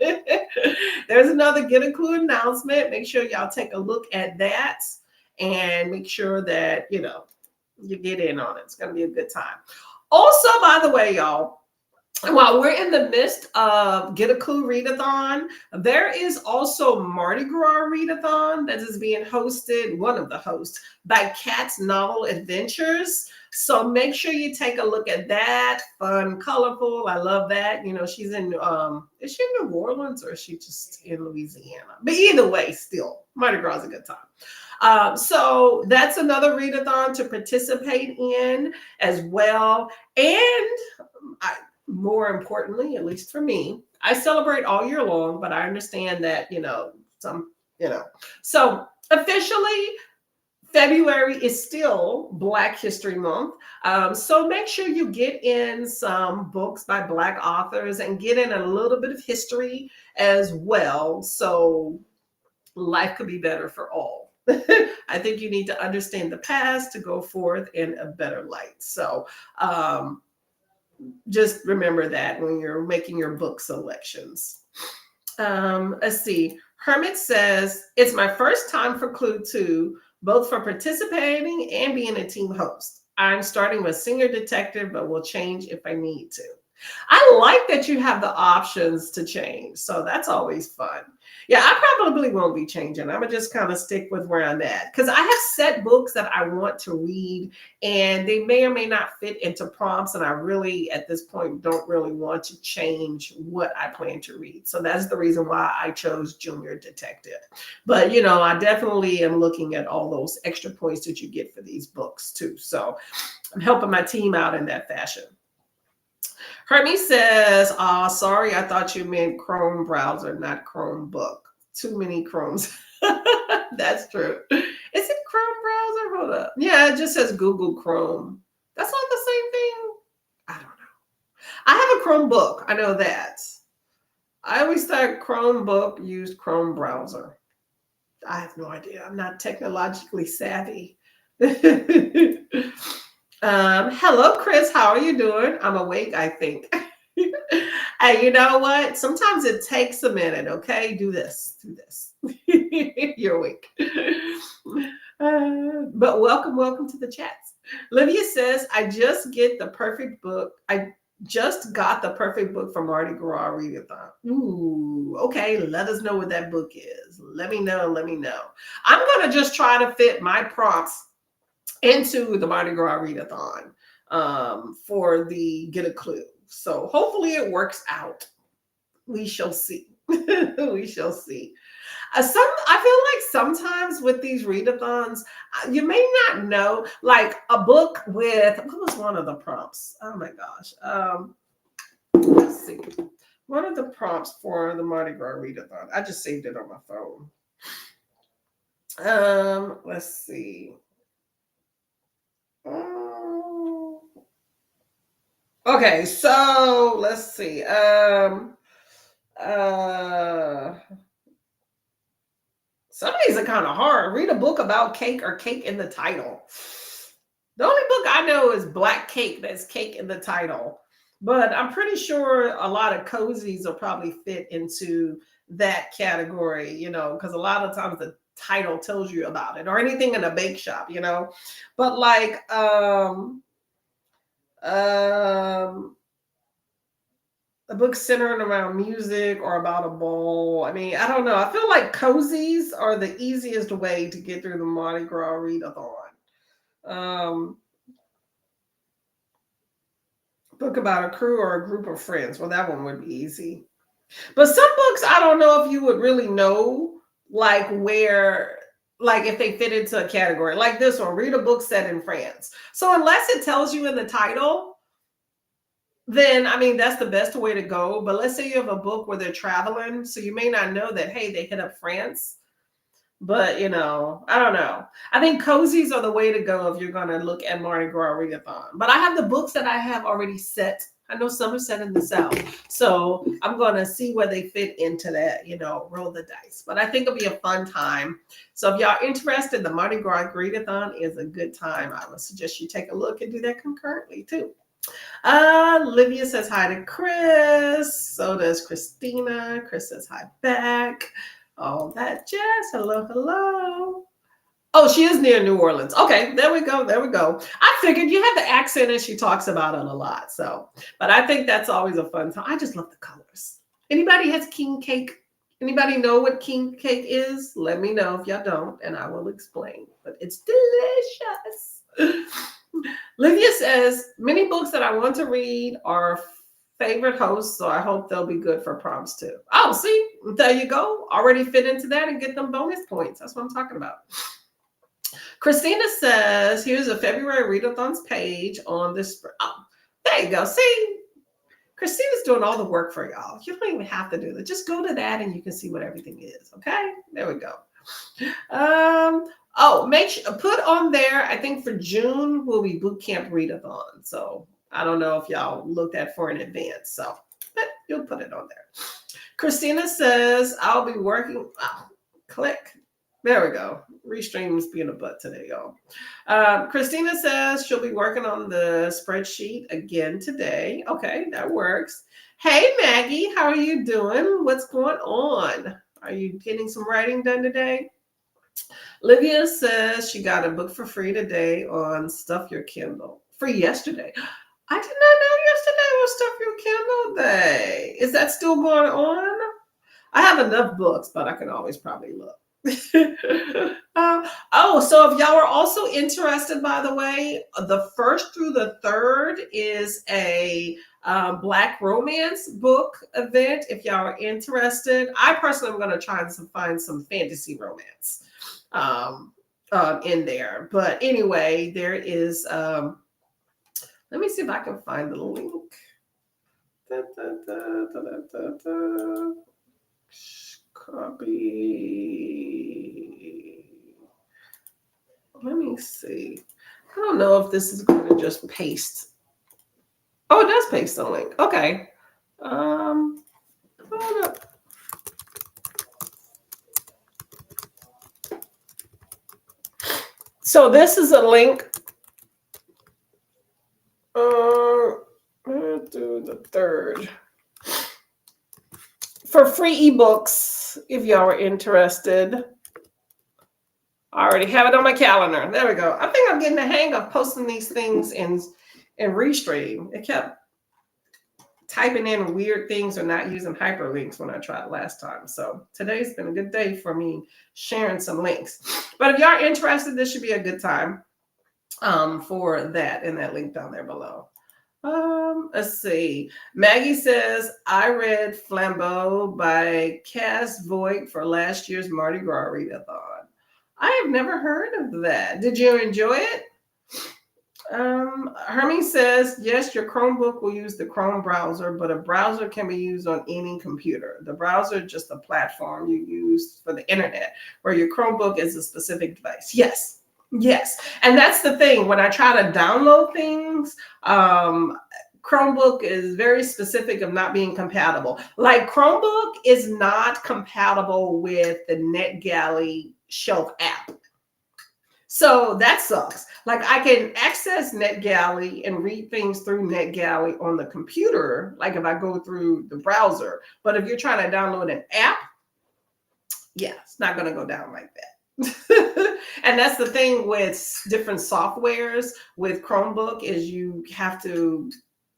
There's another Get a Clue announcement. Make sure y'all take a look at that and make sure that, you get in on it. It's going to be a good time. Also, by the way, y'all, while we're in the midst of Get a Clue Readathon, there is also Mardi Gras Readathon that is being hosted, one of the hosts, by Cat's Novel Adventures. So make sure you take a look at that. Fun, colorful. I love that. You know, she's in is she in New Orleans or is she just in Louisiana? But either way, still, Mardi Gras is a good time. So that's another readathon to participate in as well. And more importantly, at least for me, I celebrate all year long, but I understand that, so officially, February is still Black History Month. So make sure you get in some books by Black authors and get in a little bit of history as well. So life could be better for all. I think you need to understand the past to go forth in a better light. So just remember that when you're making your book selections. Let's see. Hermit says, it's my first time for Clue 2, both for participating and being a team host. I'm starting with Senior Detective, but will change if I need to. I like that you have the options to change. So that's always fun. Yeah, I probably won't be changing. I'm going to just kind of stick with where I'm at because I have set books that I want to read and they may or may not fit into prompts. And I really, at this point, don't really want to change what I plan to read. So that's the reason why I chose Junior Detective. But, you know, I definitely am looking at all those extra points that you get for these books too. So I'm helping my team out in that fashion. Hermes says, sorry, I thought you meant Chrome browser, not Chromebook. Too many Chromes. That's true. Is it Chrome browser? Hold up. Yeah, it just says Google Chrome. That's not the same thing. I don't know. I have a Chromebook. I know that. I always thought Chromebook used Chrome browser. I have no idea. I'm not technologically savvy. Hello, Chris. How are you doing? I'm awake, I think. Hey, you know what? Sometimes it takes a minute, okay? Do this. You're awake. But welcome to the chats. Livia says, I just got the perfect book for Mardi Gras Readathon. Ooh, okay. Let us know what that book is. Let me know. I'm going to just try to fit my prompts into the Mardi Gras Readathon for the Get a Clue. So hopefully it works out. We shall see. We shall see. I feel like sometimes with these readathons, you may not know, like a book with, what was one of the prompts? Oh my gosh. Let's see. One of the prompts for the Mardi Gras Readathon. I just saved it on my phone. Let's see. Okay, so let's see. Some of these are kind of hard. Read a book about cake or cake in the title. The only book I know is Black Cake. That's cake in the title. But I'm pretty sure a lot of cozies will probably fit into that category, you know, because a lot of times the title tells you about it, or anything in a bake shop, you know. But like a book centered around music or about a ball. I mean, I don't know. I feel like cozies are the easiest way to get through the Mardi Gras Readathon. Book about a crew or a group of friends. Well, that one would be easy. But some books, I don't know if you would really know, like where, like if they fit into a category. Like this one, read a book set in France. So unless it tells you in the title, then I mean that's the best way to go. But let's say you have a book where they're traveling, so you may not know that, hey, they hit up France. But you know, I don't know. I think cozies are the way to go if you're gonna look at Mardi Gras Readathon. But I have the books that I have already set. I know some are set in the South. So I'm gonna see where they fit into that, you know, roll the dice. But I think it'll be a fun time. So if y'all interested, the Mardi Gras Readathon is a good time. I would suggest you take a look and do that concurrently too. Livia says hi to Chris. So does Christina. Chris says hi back. All that jazz. Hello. Oh, she is near New Orleans. Okay, there we go. There we go. I figured you have the accent and she talks about it a lot. So, but I think that's always a fun time. I just love the colors. Anybody has king cake? Anybody know what king cake is? Let me know if y'all don't, and I will explain. But it's delicious. Livia says, many books that I want to read are favorite hosts, so I hope they'll be good for prompts too. Oh, see, there you go. Already fit into that and get them bonus points. That's what I'm talking about. Christina says, here's a February readathons page on this. Oh, there you go. See, Christina's doing all the work for y'all. You don't even have to do that. Just go to that and you can see what everything is. Okay, there we go. Oh, make sure put on there. I think for June will be boot camp readathon. So I don't know if y'all looked at for in advance. So, but you'll put it on there. Christina says, I'll be working. Oh, click. There we go. Restream's being a butt today, y'all. Christina says she'll be working on the spreadsheet again today. Okay, that works. Hey, Maggie, how are you doing? What's going on? Are you getting some writing done today? Livia says she got a book for free today on Stuff Your Kindle. Free yesterday. I did not know yesterday was Stuff Your Kindle Day. Is that still going on? I have enough books, but I can always probably look. So if y'all are also interested, by the way, the 1st through the 3rd is a Black romance book event. If y'all are interested, I personally am going to try and find some fantasy romance in there. But anyway, there is. Let me see if I can find the link. Copy. Let me see. I don't know if this is going to just paste. Oh, it does paste the link. Okay. Hold up. So this is a link to the 3rd for free ebooks. If y'all are interested, I already have it on my calendar. There we go. I think I'm getting the hang of posting these things in Restream. It kept typing in weird things or not using hyperlinks when I tried last time. So today's been a good day for me sharing some links. But if y'all are interested, this should be a good time for that in that link down there below. Let's see. Maggie says, I read Flambeau by Cass Voigt for last year's Mardi Gras readathon. I have never heard of that. Did you enjoy it? Hermie says, yes, your Chromebook will use the Chrome browser, but a browser can be used on any computer. The browser is just a platform you use for the internet, where your Chromebook is a specific device. Yes. And that's the thing. When I try to download things, Chromebook is very specific of not being compatible. Like Chromebook is not compatible with the NetGalley Shelf app. So that sucks. Like I can access NetGalley and read things through NetGalley on the computer, like if I go through the browser. But if you're trying to download an app, yeah, it's not going to go down like that. And that's the thing with different softwares with Chromebook is you have to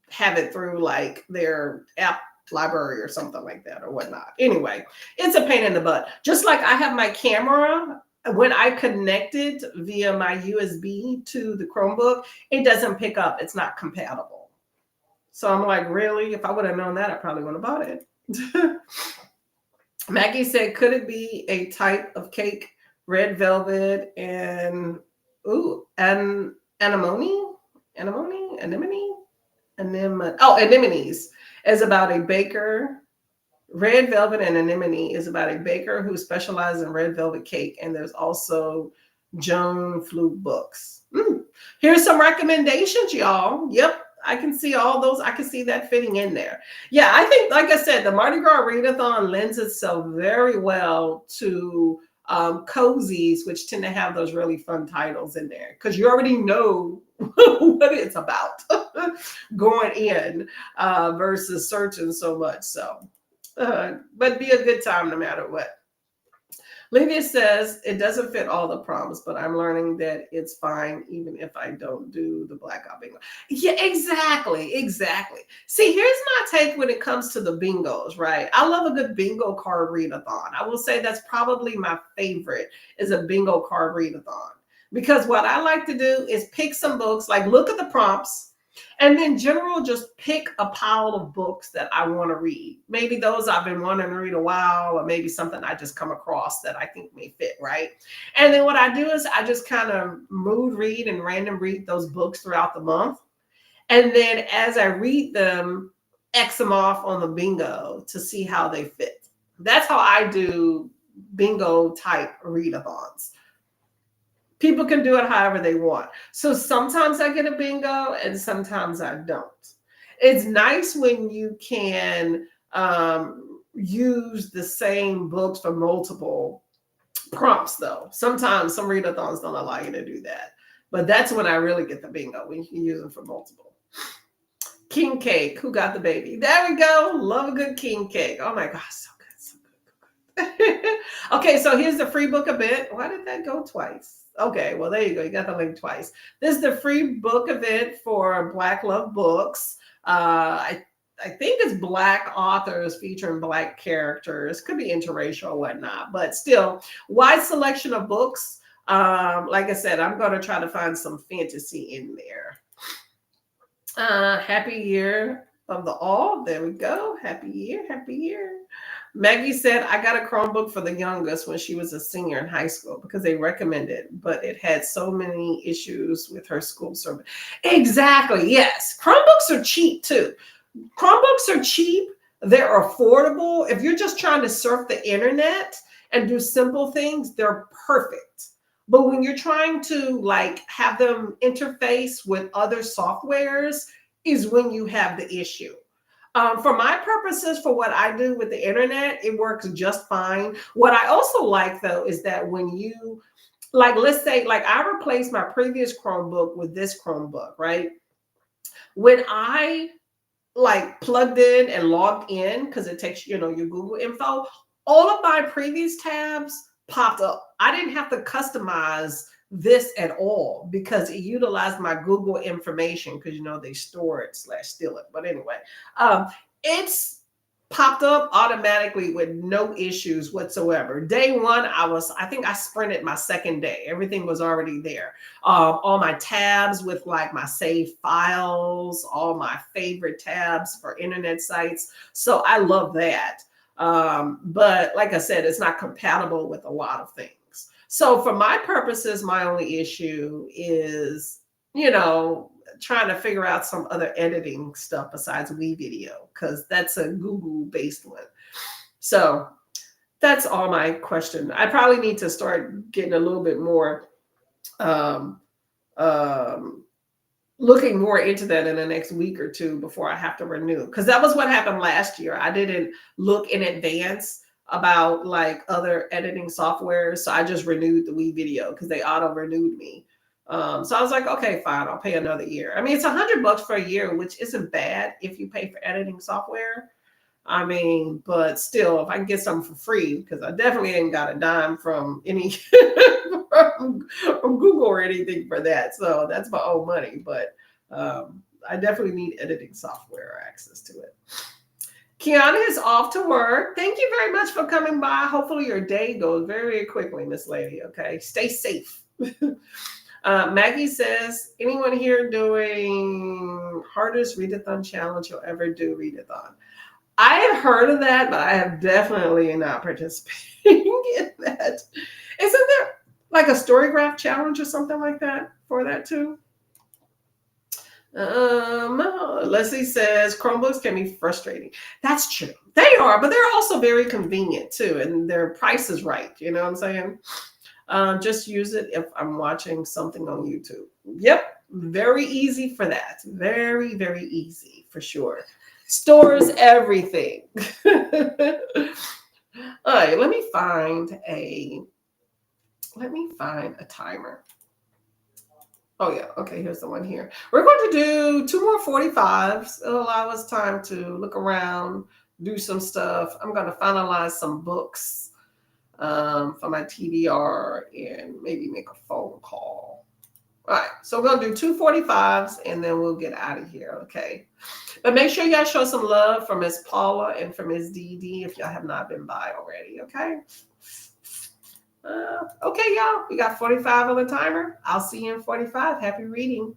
have it through like their app library or something like that or whatnot. Anyway, it's a pain in the butt. Just like I have my camera. When I connect it via my USB to the Chromebook, it doesn't pick up. It's not compatible. So I'm like, really? If I would have known that, I probably would have bought it. Maggie said, could it be a type of cake, red velvet, and anemone? Anemones is about a baker. Red Velvet and Anemone is about a baker who specializes in red velvet cake. And there's also Joan Fluke books. Here's some recommendations, y'all. Yep, I can see all those. I can see that fitting in there. Yeah, I think, like I said, the Mardi Gras readathon lends itself very well to cozies, which tend to have those really fun titles in there because you already know what it's about going in versus searching so much. So. But be a good time no matter what. Livia says it doesn't fit all the prompts, but I'm learning that it's fine even if I don't do the blackout bingo. Yeah, exactly. Exactly. See, here's my take when it comes to the bingos, right? I love a good bingo card readathon. I will say that's probably my favorite is a bingo card readathon. Because what I like to do is pick some books, like look at the prompts, and then general, just pick a pile of books that I want to read. Maybe those I've been wanting to read a while, or maybe something I just come across that I think may fit, right? And then what I do is I just kind of mood read and random read those books throughout the month. And then as I read them, X them off on the bingo to see how they fit. That's how I do bingo type readathons. People can do it however they want. So sometimes I get a bingo and sometimes I don't. It's nice when you can use the same books for multiple prompts, though. Sometimes some readathons don't allow you to do that. But that's when I really get the bingo, when you can use them for multiple. King cake, who got the baby? There we go. Love a good king cake. Oh my gosh, so good, so good. Okay, so here's the free book event. Why did that go twice? Okay, well, there you go. You got the link twice. This is the free book event for Black Love Books. I think it's Black authors featuring Black characters. Could be interracial or whatnot, but still, wide selection of books. Like I said, I'm going to try to find some fantasy in there. Happy year of the all. There we go. Happy year. Happy year. Maggie said, I got a Chromebook for the youngest when she was a senior in high school because they recommended it, but it had so many issues with her school service. Exactly. Yes. Chromebooks are cheap too. Chromebooks are cheap. They're affordable. If you're just trying to surf the internet and do simple things, they're perfect. But when you're trying to like have them interface with other softwares is when you have the issue. For my purposes, for what I do with the internet, it works just fine. What I also like though is that when you, like, let's say, like I replaced my previous Chromebook with this Chromebook, right? When I like plugged in and logged in, because it takes, your Google info, all of my previous tabs popped up. I didn't have to customize this at all because it utilized my Google information because they store it / steal it. But anyway, it's popped up automatically with no issues whatsoever. Day one, I think I sprinted my second day. Everything was already there. All my tabs with like my saved files, all my favorite tabs for internet sites. So I love that. But like I said, it's not compatible with a lot of things. So for my purposes, my only issue is, trying to figure out some other editing stuff besides WeVideo, because that's a Google-based one. So that's all my question. I probably need to start getting a little bit more, looking more into that in the next week or two before I have to renew. Because that was what happened last year. I didn't look in advance about like other editing software. So I just renewed the WeVideo because they auto renewed me. So I was like, okay, fine, I'll pay another year. I mean, it's $100 for a year, which isn't bad if you pay for editing software. I mean, but still, if I can get something for free, because I definitely ain't got a dime from any from Google or anything for that. So that's my own money. But I definitely need editing software or access to it. Kiana is off to work. Thank you very much for coming by. Hopefully your day goes very quickly, Miss Lady. Okay, stay safe. Maggie says, anyone here doing hardest readathon challenge you'll ever do readathon? I have heard of that, but I have definitely not participating in that. Isn't there like a Storygraph challenge or something like that for that too? Leslie says Chromebooks can be frustrating. That's true. They are, but they're also very convenient too, and their price is right. You know what I'm saying? Just use it if I'm watching something on YouTube. Yep, very easy for that. Very, very easy for sure. Stores everything. All right, let me find a timer. Oh yeah, okay, here's the one here. We're going to do 2 more 45s. It'll allow us time to look around, do some stuff. I'm going to finalize some books. for my TBR and maybe make a phone call. All right, so we're gonna do 2:45s and then we'll get out of here, okay? But make sure y'all show some love for Miss Paula and for Miss Dee Dee if y'all have not been by already, okay? Okay, y'all, we got 45 on the timer. I'll see you in 45. Happy reading.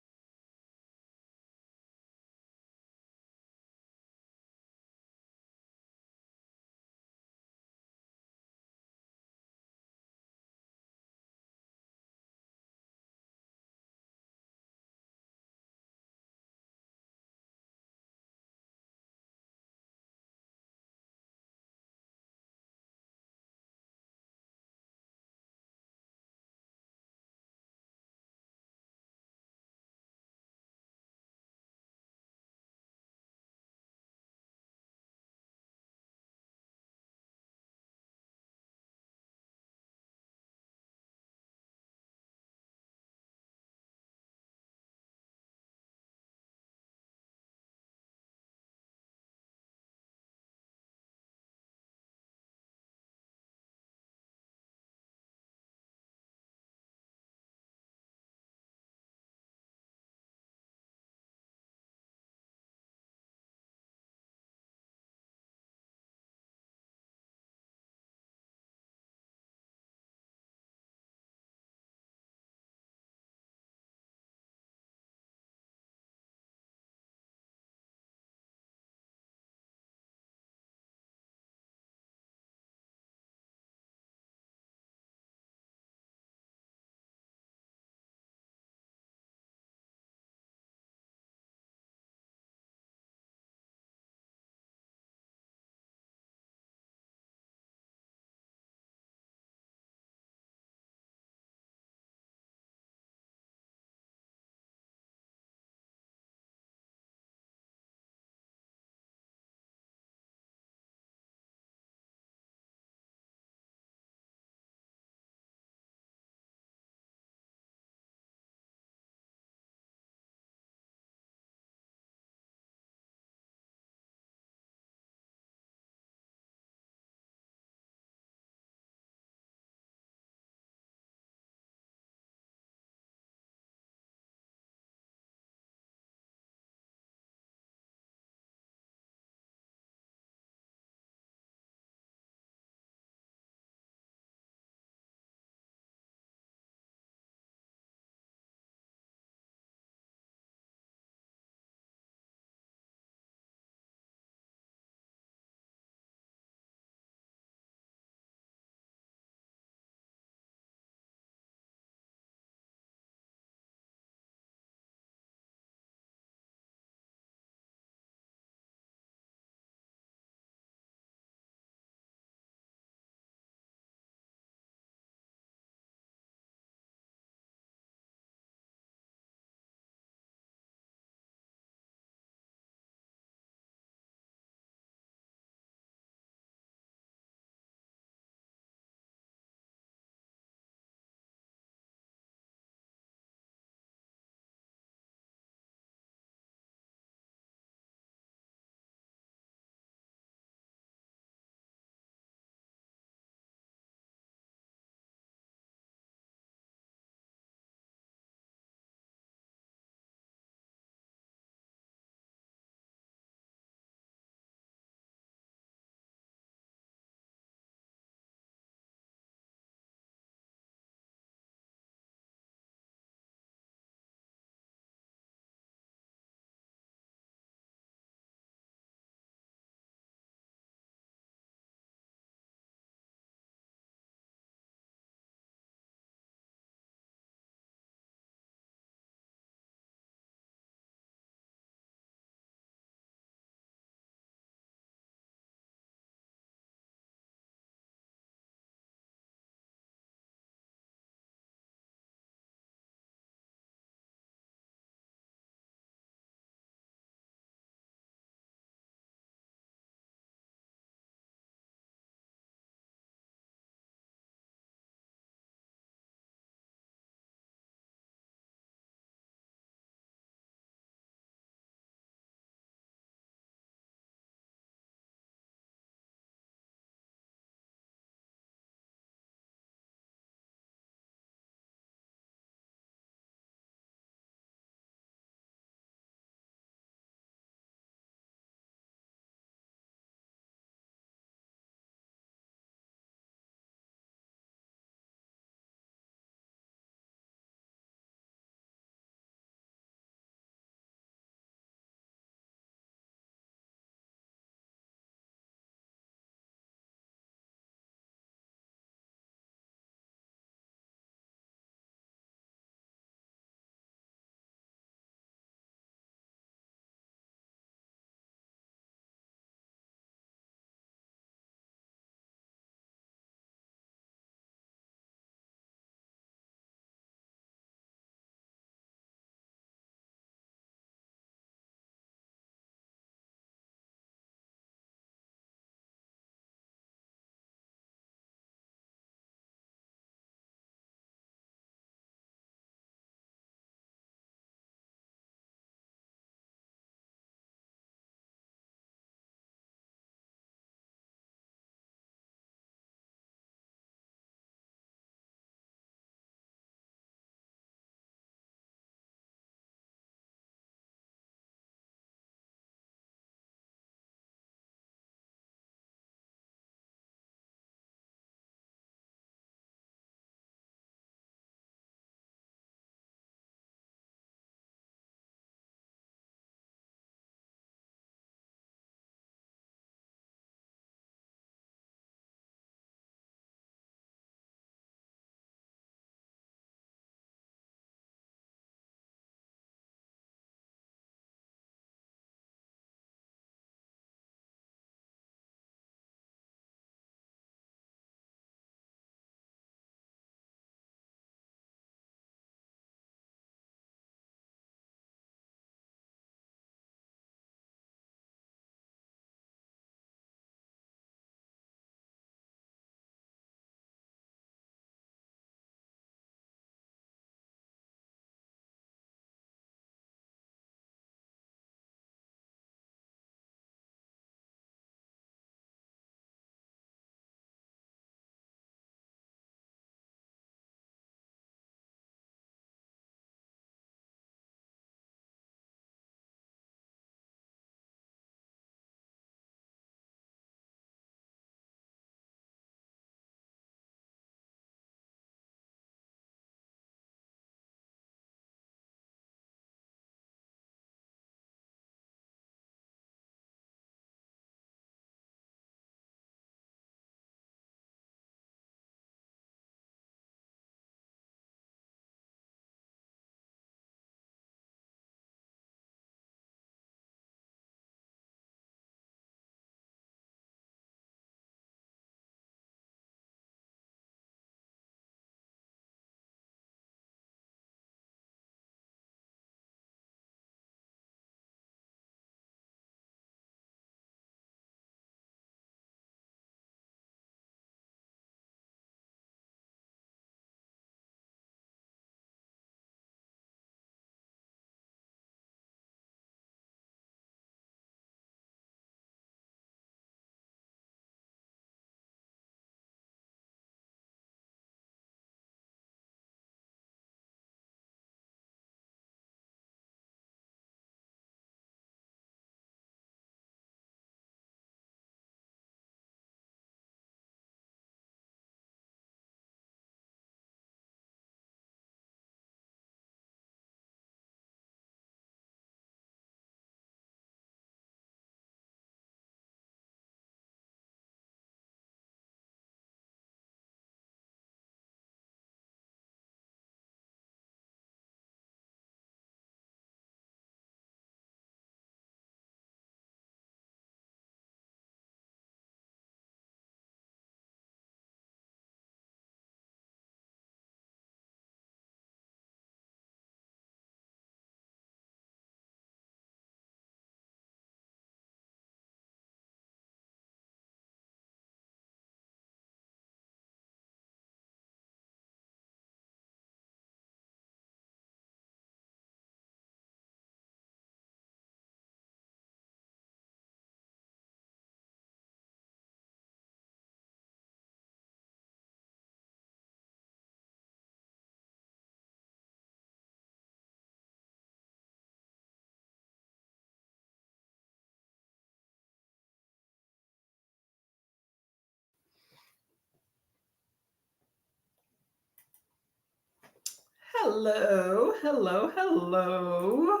Hello, hello, hello.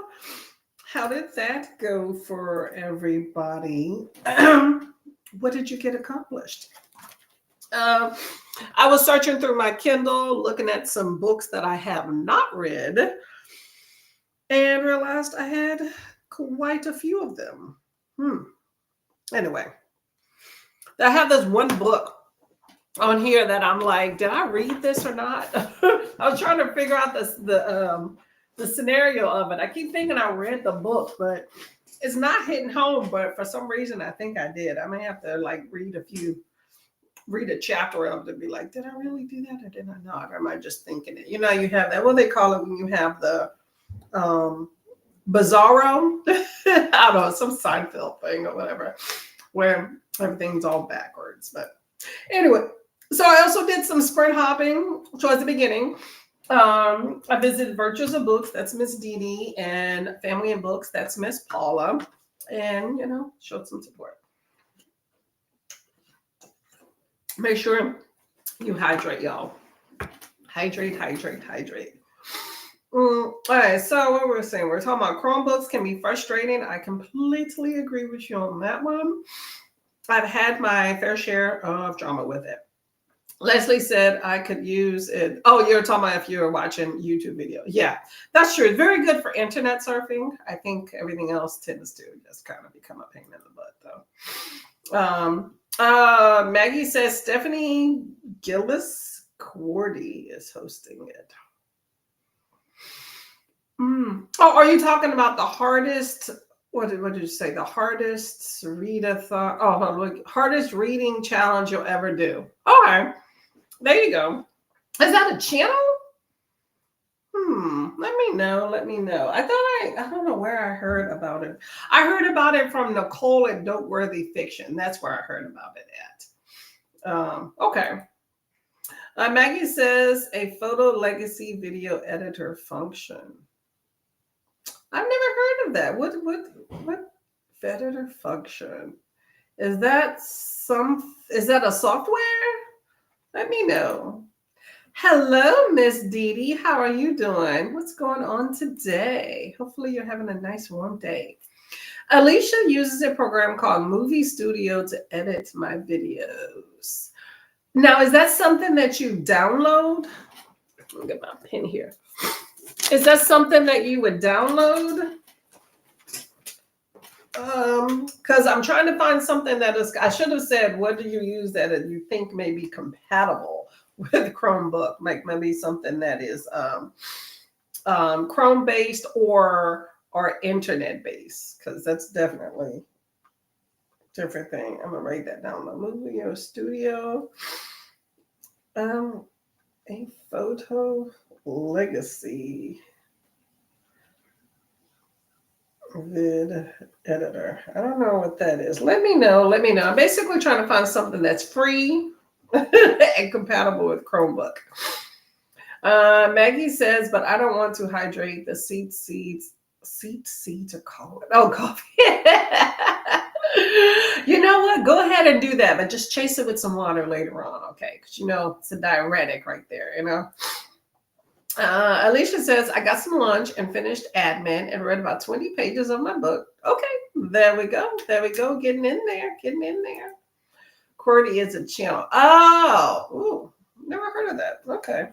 How did that go for everybody? What did you get accomplished? Um, I was searching through my Kindle, looking at some books that I have not read, and realized I had quite a few of them. Anyway, I have this one book on here that I'm like, did I read this or not? I was trying to figure out the scenario of it. I keep thinking I read the book, but it's not hitting home. But for some reason, I think I did. I may have to like read a chapter of it to be like, did I really do that or did I not? Or am I just thinking it? You know, you have that. What do they call it when you have the Bizarro? I don't know, some Seinfeld thing or whatever, where everything's all backwards. But anyway, so I also did some sprint hopping towards the beginning. I visited Virtues of Books, that's Miss Dee Dee, and Family and Books, that's Miss Paula, and showed some support. Make sure you hydrate, y'all. Hydrate. All right, so what we're saying, we're talking about Chromebooks can be frustrating. I completely agree with you on that one. I've had my fair share of drama with it. Leslie said I could use it. Oh, you're talking about if you're watching YouTube video. Yeah, that's true. It's very good for internet surfing. I think everything else tends to just kind of become a pain in the butt, though. Maggie says Stephanie Gillis Cordy is hosting it. Oh, are you talking about the hardest? What did you say? The hardest readathon? Oh, look, hardest reading challenge you'll ever do. Okay, there you go. Is that a channel? Let me know. I don't know where I heard about it. I heard about it from Nicole at Noteworthy Fiction. That's where I heard about it at. Okay. Maggie says a photo legacy video editor function. I've never heard of that. What editor function? Is that a software? Let me know. Hello, Miss Dee Dee. How are you doing? What's going on today? Hopefully you're having a nice warm day. Alicia uses a program called Movie Studio to edit my videos. Now, is that something that you download? Let me get my pen here. Is that something that you would download? Because I'm trying to find something that is, I should have said, what do you use that you think may be compatible with Chromebook? Like maybe something that is Chrome based or internet based, because that's definitely a different thing. I'm gonna write that down. The Movie Studio, a photo legacy vid editor. I don't know what that is. Let me know. I'm basically trying to find something that's free and compatible with Chromebook. Maggie says, but I don't want to hydrate the seat to call it. Oh, coffee. You know what? Go ahead and do that, but just chase it with some water later on, okay? Because it's a diuretic right there, Alicia says, I got some lunch and finished admin and read about 20 pages of my book. Okay, there we go. Getting in there. QWERTY is a channel. Oh, never heard of that. Okay.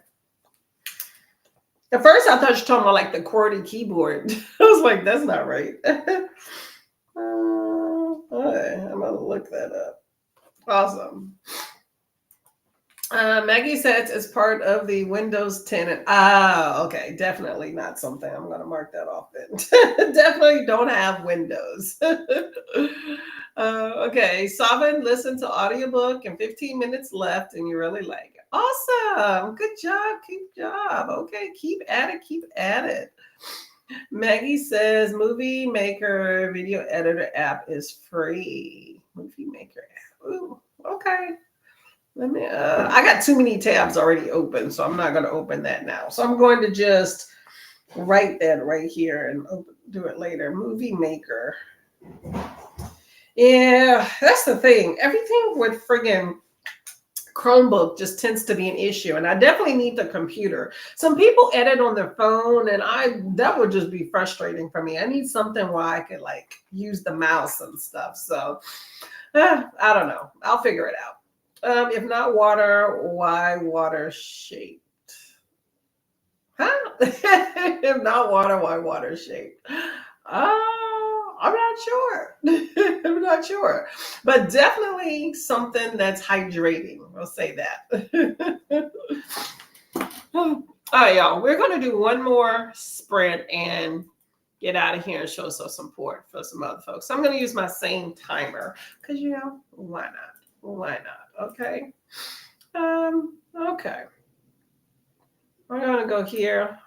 At first, I thought you were talking about like the QWERTY keyboard. I was like, that's not right. Okay, I'm going to look that up. Awesome. Maggie says it's part of the Windows 10. Okay. Definitely not something. I'm going to mark that off then. Definitely don't have Windows. Okay. Savin listened to audiobook and 15 minutes left and you really like it. Awesome. Good job. Okay. Keep at it. Maggie says Movie Maker video editor app is free. Movie Maker app. Ooh, okay. Let me, I got too many tabs already open, so I'm not going to open that now. So I'm going to just write that right here and do it later. Movie Maker. Yeah, that's the thing. Everything with friggin' Chromebook just tends to be an issue, and I definitely need the computer. Some people edit on their phone, and that would just be frustrating for me. I need something where I could like use the mouse and stuff. So I don't know. I'll figure it out. If not water, why water shaped? Huh? If not water, why water shaped? I'm not sure. I'm not sure. But definitely something that's hydrating. We'll say that. All right, y'all. We're going to do one more sprint and get out of here and show some support for some other folks. So I'm going to use my same timer because, why not? Why not? Okay. Okay. We're going to go here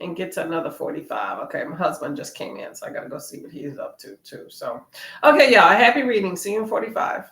and get to another 45. Okay, my husband just came in, so I got to go see what he's up to too. So, okay, y'all, happy reading. See you in 45.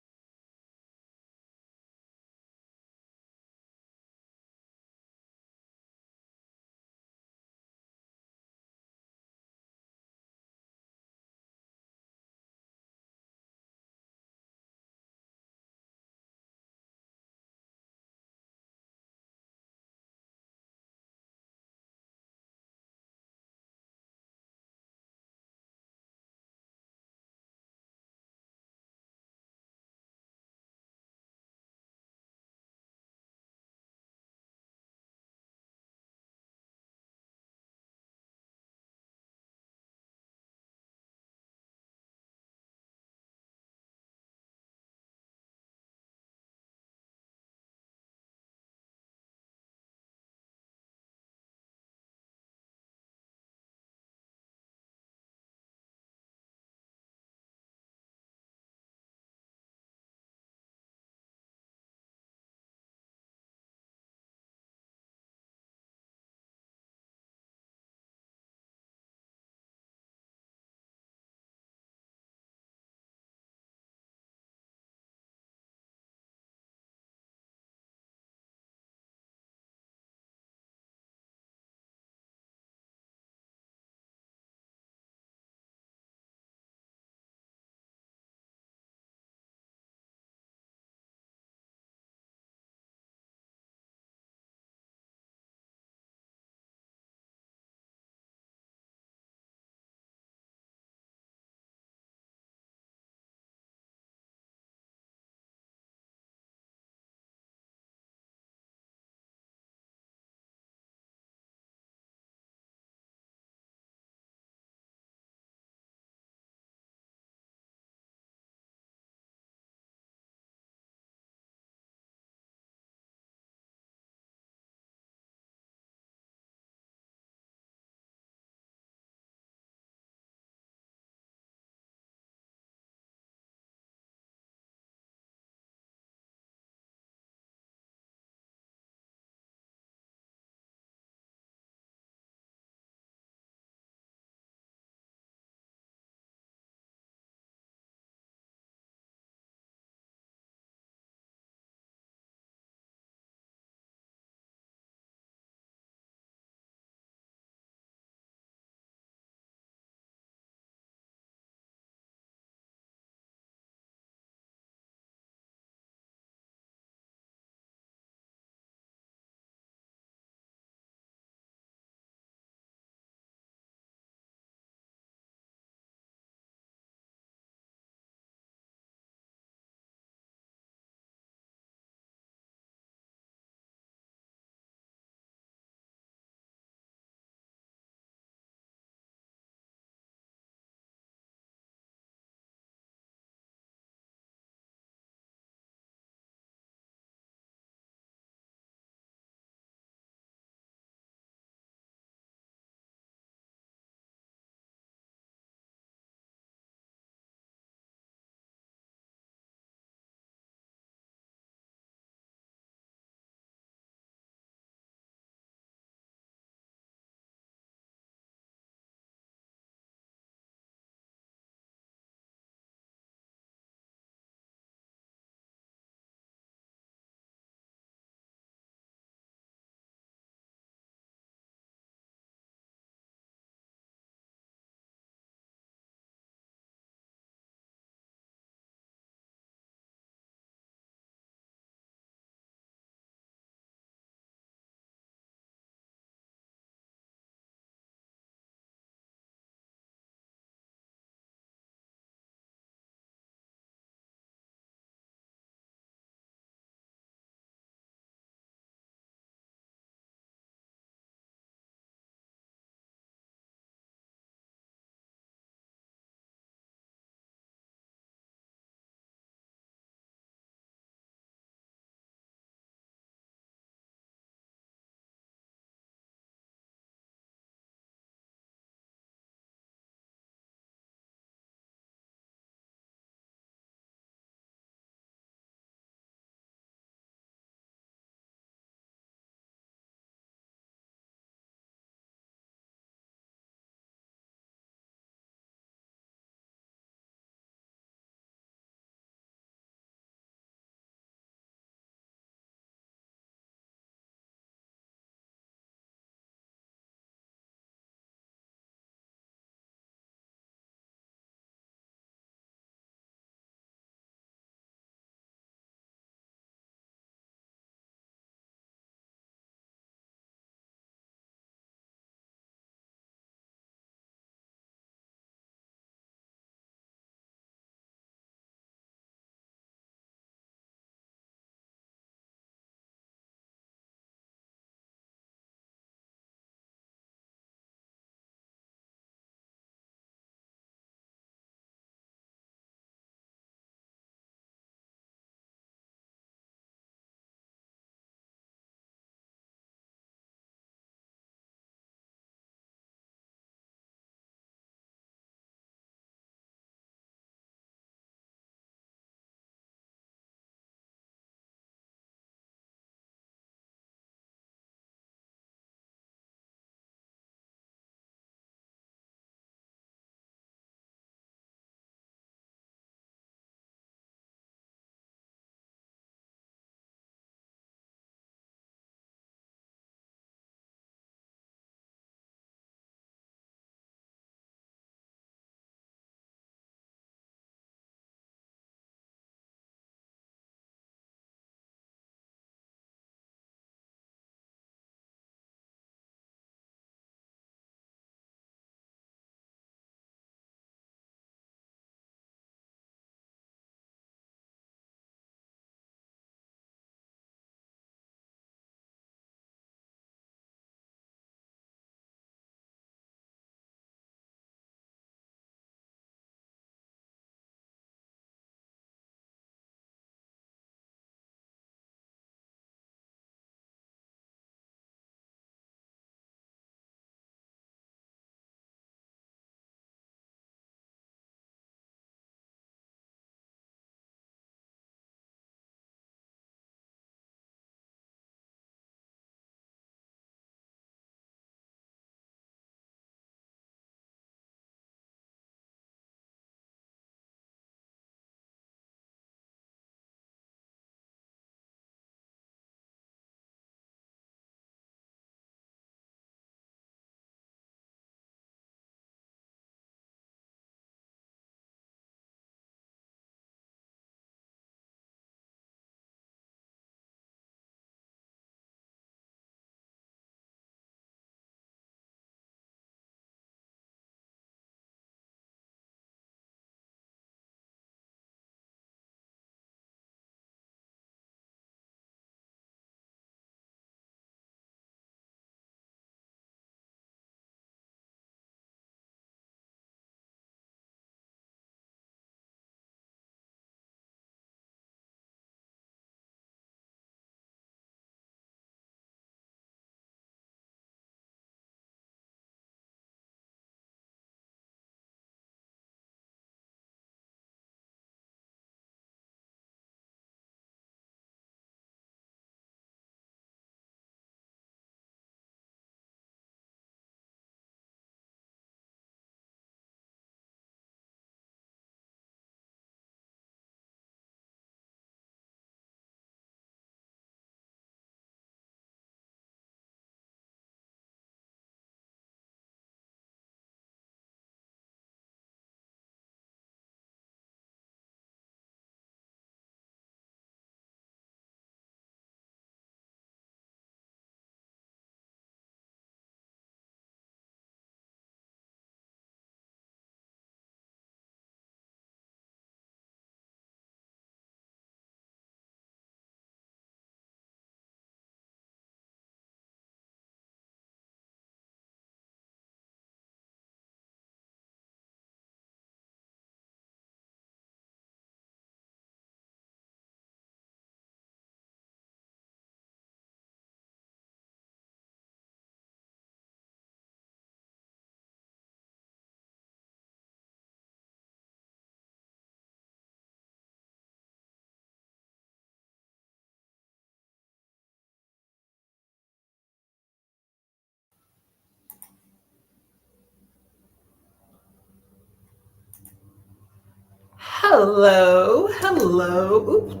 Hello, hello. Ooh,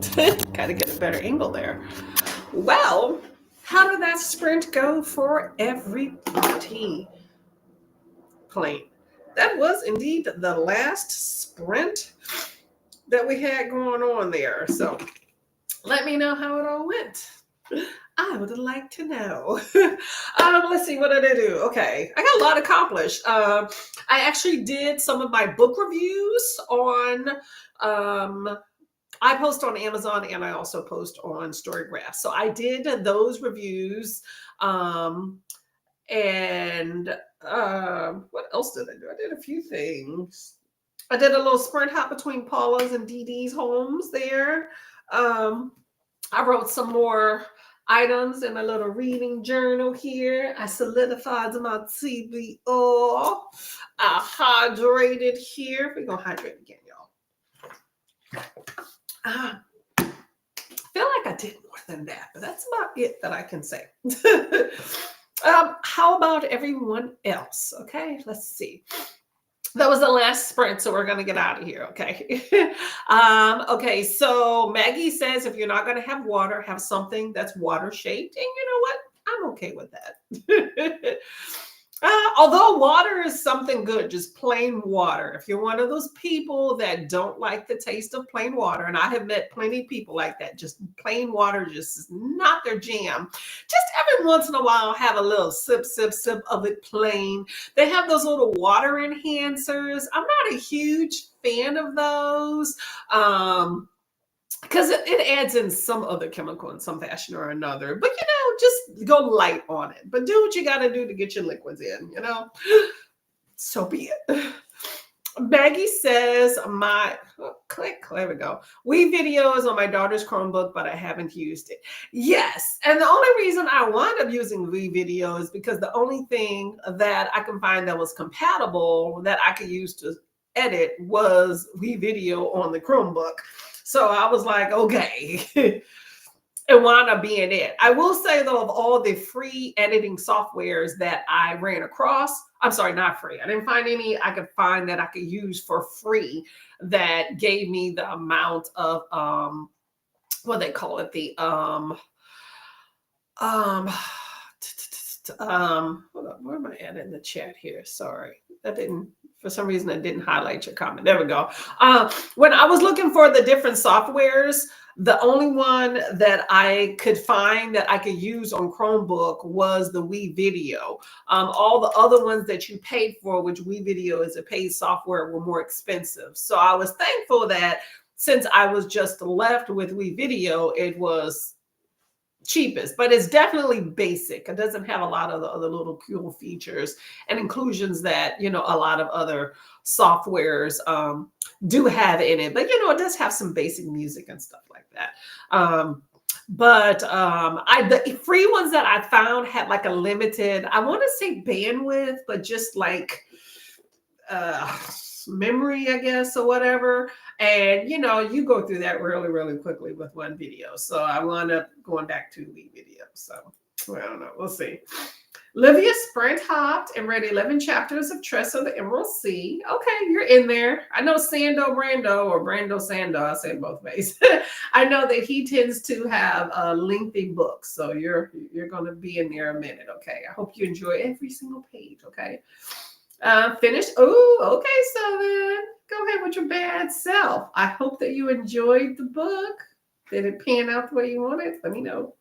gotta get a better angle there. Well, how did that sprint go for everybody? Plain. That was indeed the last sprint that we had going on there. So let me know how it all went. I would like to know. Let's see, what did I do? Okay, I got a lot accomplished. I actually did some of my book reviews on. I post on Amazon and I also post on Storygraph. So I did those reviews. And what else did I do? I did a few things. I did a little sprint hop between Paula's and Dee Dee's homes there. I wrote some more items in a little reading journal here. I solidified my TBR. I hydrated here. We're going to hydrate again, y'all. I feel like I did more than that, but that's about it that I can say. How about everyone else? Okay, let's see. That was the last sprint, so we're going to get out of here, okay? Okay, so Maggie says if you're not going to have water, have something that's water-shaped. And you know what? I'm okay with that. Although water is something good, just plain water. If you're one of those people that don't like the taste of plain water, and I have met plenty of people like that, just plain water just is not their jam. Just every once in a while, have a little sip, sip, sip of it plain. They have those little water enhancers. I'm not a huge fan of those. Because it adds in some other chemical in some fashion or another. But, just go light on it. But do what you got to do to get your liquids in, So be it. Maggie says, there we go. WeVideo is on my daughter's Chromebook, but I haven't used it. Yes. And the only reason I wound up using WeVideo is because the only thing that I can find that was compatible that I could use to edit was WeVideo on the Chromebook. So I was like, okay, it wound up being it. I will say, though, of all the free editing softwares that I ran across, I'm sorry, not free. I didn't find any I could find that I could use for free that gave me the amount of, what they call it, the, hold on, where am I at in the chat here? Sorry, for some reason, I didn't highlight your comment. There we go. When I was looking for the different softwares, the only one that I could find that I could use on Chromebook was the WeVideo. All the other ones that you paid for, which WeVideo is a paid software, were more expensive. So I was thankful that since I was just left with WeVideo, it was cheapest, but it's definitely basic. It doesn't have a lot of the other little cool features and inclusions that, a lot of other softwares do have in it. But, it does have some basic music and stuff like that. The free ones that I found had like a limited, I want to say bandwidth, but just like memory, I guess, or whatever. And, you go through that really, really quickly with one video. So I wound up going back to WeVideo. So I don't know. We'll see. Livia sprint hopped and read 11 chapters of Tressa the Emerald Sea. Okay, you're in there. I know Sando Brando or Brando Sando. I say it both ways. I know that he tends to have lengthy books. So you're going to be in there a minute. Okay. I hope you enjoy every single page. Okay. Finished. Oh, okay, Southern. Go ahead with your bad self. I hope that you enjoyed the book. Did it pan out the way you wanted? Let me know.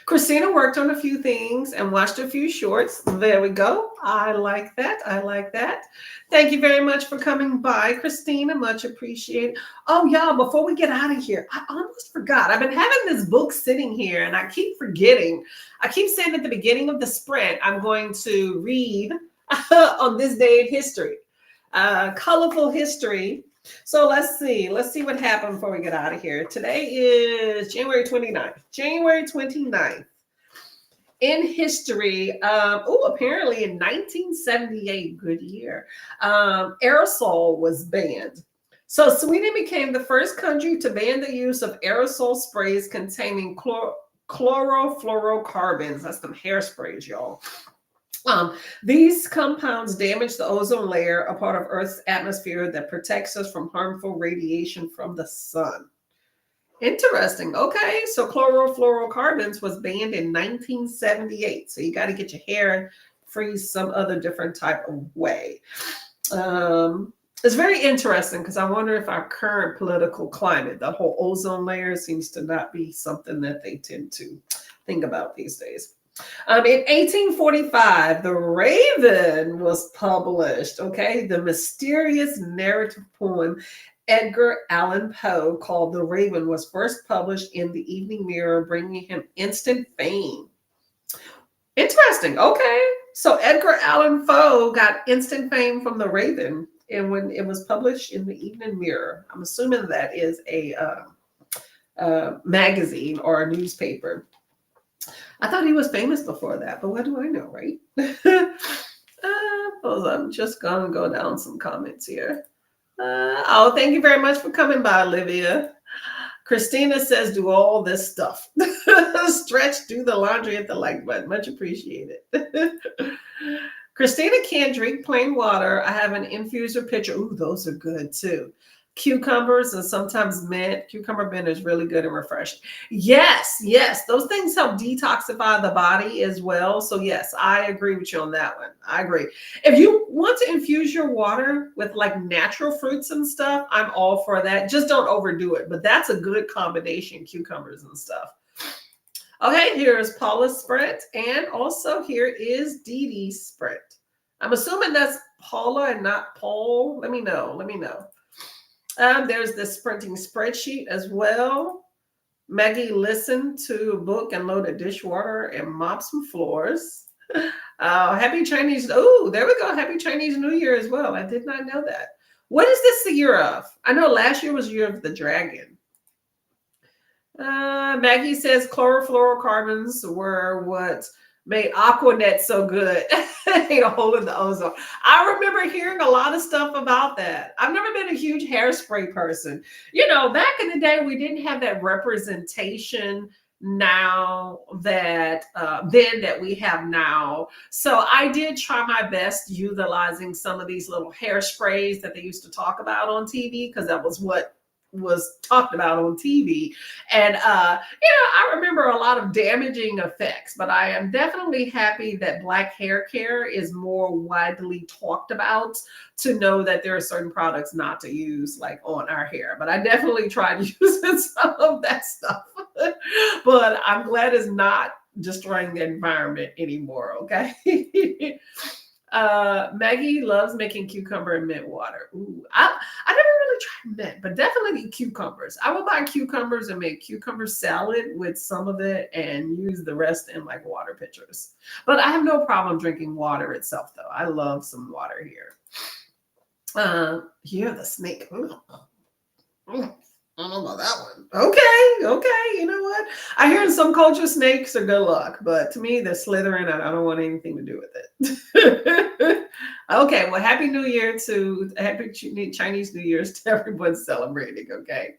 Christina worked on a few things and watched a few shorts. There we go. I like that. I like that. Thank you very much for coming by, Christina. Much appreciated. Oh, y'all, before we get out of here, I almost forgot. I've been having this book sitting here and I keep forgetting. I keep saying at the beginning of the sprint, I'm going to read on this day in history, colorful history. So let's see what happened before we get out of here. Today is January 29th. In history, apparently in 1978, good year, aerosol was banned. So Sweden became the first country to ban the use of aerosol sprays containing chlorofluorocarbons. That's them hairsprays, y'all. These compounds damage the ozone layer, a part of Earth's atmosphere that protects us from harmful radiation from the sun. Interesting. Okay, so chlorofluorocarbons was banned in 1978. So you got to get your hair freeze some other different type of way. It's very interesting because I wonder if our current political climate, the whole ozone layer, seems to not be something that they tend to think about these days. In 1845, The Raven was published. Okay, the mysterious narrative poem Edgar Allan Poe called The Raven was first published in the Evening Mirror, bringing him instant fame. Interesting. Okay, so Edgar Allan Poe got instant fame from The Raven, and when it was published in the Evening Mirror, I'm assuming that is a magazine or a newspaper. I thought he was famous before that, but what do I know, right? I'm just going to go down some comments here. Thank you very much for coming by, Olivia. Christina says, do all this stuff. Stretch, do the laundry at the like button. Much appreciated. Christina can't drink plain water. I have an infuser pitcher. Ooh, those are good too. Cucumbers and sometimes mint. Cucumber mint is really good and refreshing. Yes, those things help detoxify the body as well. So yes, I agree with you on that one. I agree. If you want to infuse your water with like natural fruits and stuff, I'm all for that. Just don't overdo it. But that's a good combination, cucumbers and stuff. Okay, here's Paula's Sprint, and also here is Dee Dee's Sprint. I'm assuming that's Paula and not Paul. Let me know. There's the sprinting spreadsheet as well. Maggie listened to a book and loaded dishwater and mopped some floors. Happy Chinese. Oh, there we go. Happy Chinese New Year as well. I did not know that. What is this the year of? I know last year was the year of the dragon. Maggie says chlorofluorocarbons were what made Aquanet so good. A hole in the ozone. I remember hearing a lot of stuff about that. I've never been a huge hairspray person. You know, back in the day, we didn't have that representation now that then that we have now. So I did try my best utilizing some of these little hairsprays that they used to talk about on TV, because that was what was talked about on TV. And, I remember a lot of damaging effects, but I am definitely happy that Black hair care is more widely talked about, to know that there are certain products not to use like on our hair. But I definitely tried using some of that stuff, but I'm glad it's not destroying the environment anymore. Okay. Maggie loves making cucumber and mint water. Ooh, I never really tried mint, but definitely cucumbers. I will buy cucumbers and make cucumber salad with some of it and use the rest in like water pitchers. But I have no problem drinking water itself, though. I love some water here. Here, the snake. I don't know about that one. Okay. You know what? I hear in some cultures snakes are good luck, but to me they're slithering and I don't want anything to do with it. Okay, well, Happy New Year Happy Chinese New Year's to everyone celebrating. Okay.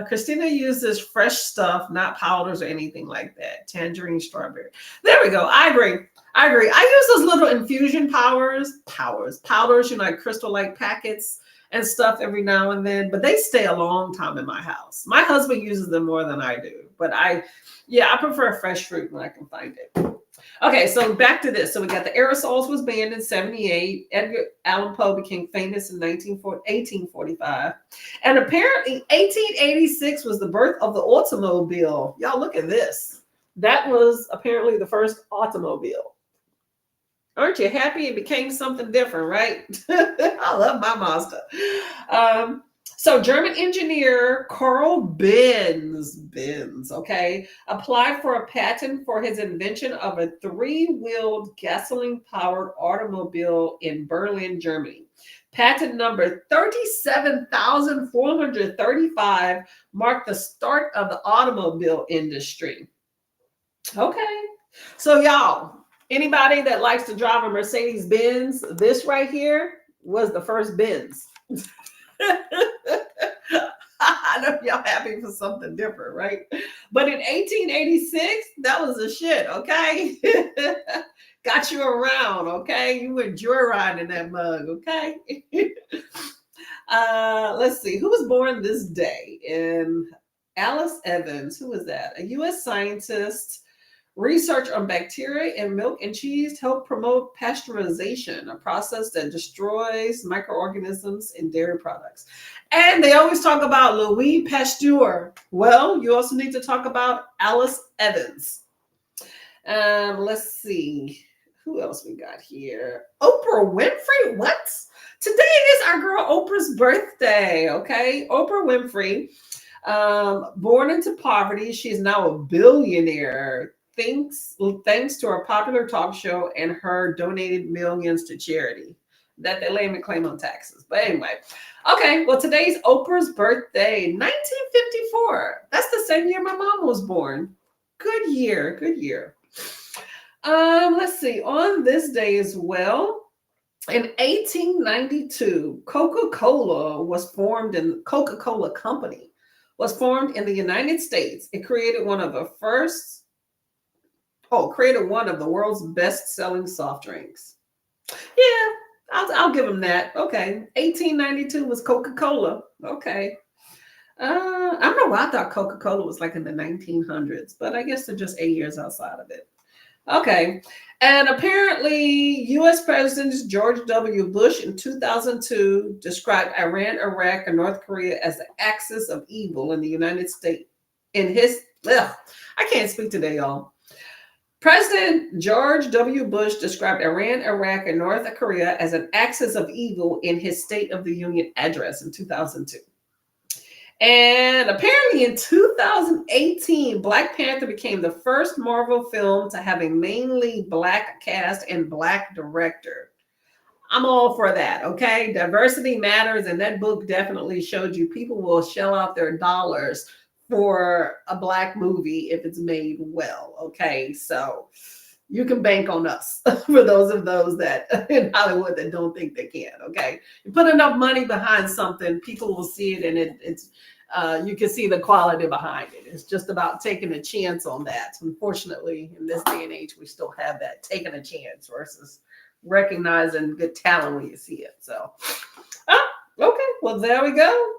Christina uses fresh stuff, not powders or anything like that. Tangerine, strawberry. There we go. I agree. I use those little infusion powders, like crystal light packets and stuff every now and then, but they stay a long time in my house. My husband uses them more than I do, but I prefer fresh fruit when I can find it. Okay, so back to this. So we got the aerosols was banned in 78. Edgar Allan Poe became famous in 1845. And apparently 1886 was the birth of the automobile. Y'all look at this. That was apparently the first automobile. Aren't you happy it became something different, right? I love my Mazda. So German engineer Carl Benz, okay, applied for a patent for his invention of a three-wheeled gasoline-powered automobile in Berlin, Germany. Patent number 37,435 marked the start of the automobile industry. Okay, so y'all, anybody that likes to drive a Mercedes Benz, this right here was the first Benz. I know y'all happy for something different, right? But in 1886, that was a shit, okay? Got you around, okay? You were joyriding that mug, okay? Let's see. Who was born this day? And Alice Evans, who was that? A U.S. scientist. Research on bacteria in milk and cheese help promote pasteurization, a process that destroys microorganisms in dairy products. And they always talk about Louis Pasteur. Well, you also need to talk about Alice Evans. Let's see. Who else we got here? Oprah Winfrey. What? Today is our girl Oprah's birthday. Okay. Oprah Winfrey, born into poverty, she's now a billionaire. Thanks to her popular talk show and her donated millions to charity that they lay and claim on taxes. But anyway, okay. Well, today's Oprah's birthday, 1954. That's the same year my mom was born. Good year. Good year. Let's see. On this day as well, in 1892, Coca-Cola was formed, in Coca-Cola Company was formed in the United States. It created one of the world's best-selling soft drinks. Yeah, I'll give them that. Okay, 1892 was Coca-Cola. Okay. I don't know why I thought Coca-Cola was like in the 1900s, but I guess they're just 8 years outside of it. Okay. And apparently, U.S. President George W. Bush in 2002 described Iran, Iraq, and North Korea as the axis of evil in the United States. I can't speak today, y'all. President George W. Bush described Iran, Iraq, and North Korea as an axis of evil in his State of the Union address in 2002. And apparently in 2018, Black Panther became the first Marvel film to have a mainly Black cast and Black director. I'm all for that, okay? Diversity matters, and that book definitely showed you people will shell out their dollars for a Black movie if it's made well, okay? So you can bank on us for those that in Hollywood that don't think they can, okay? You put enough money behind something, people will see it, and it's you can see the quality behind it. It's just about taking a chance on that. Unfortunately, in this day and age, we still have that, taking a chance versus recognizing good talent when you see it. So, okay, well, there we go.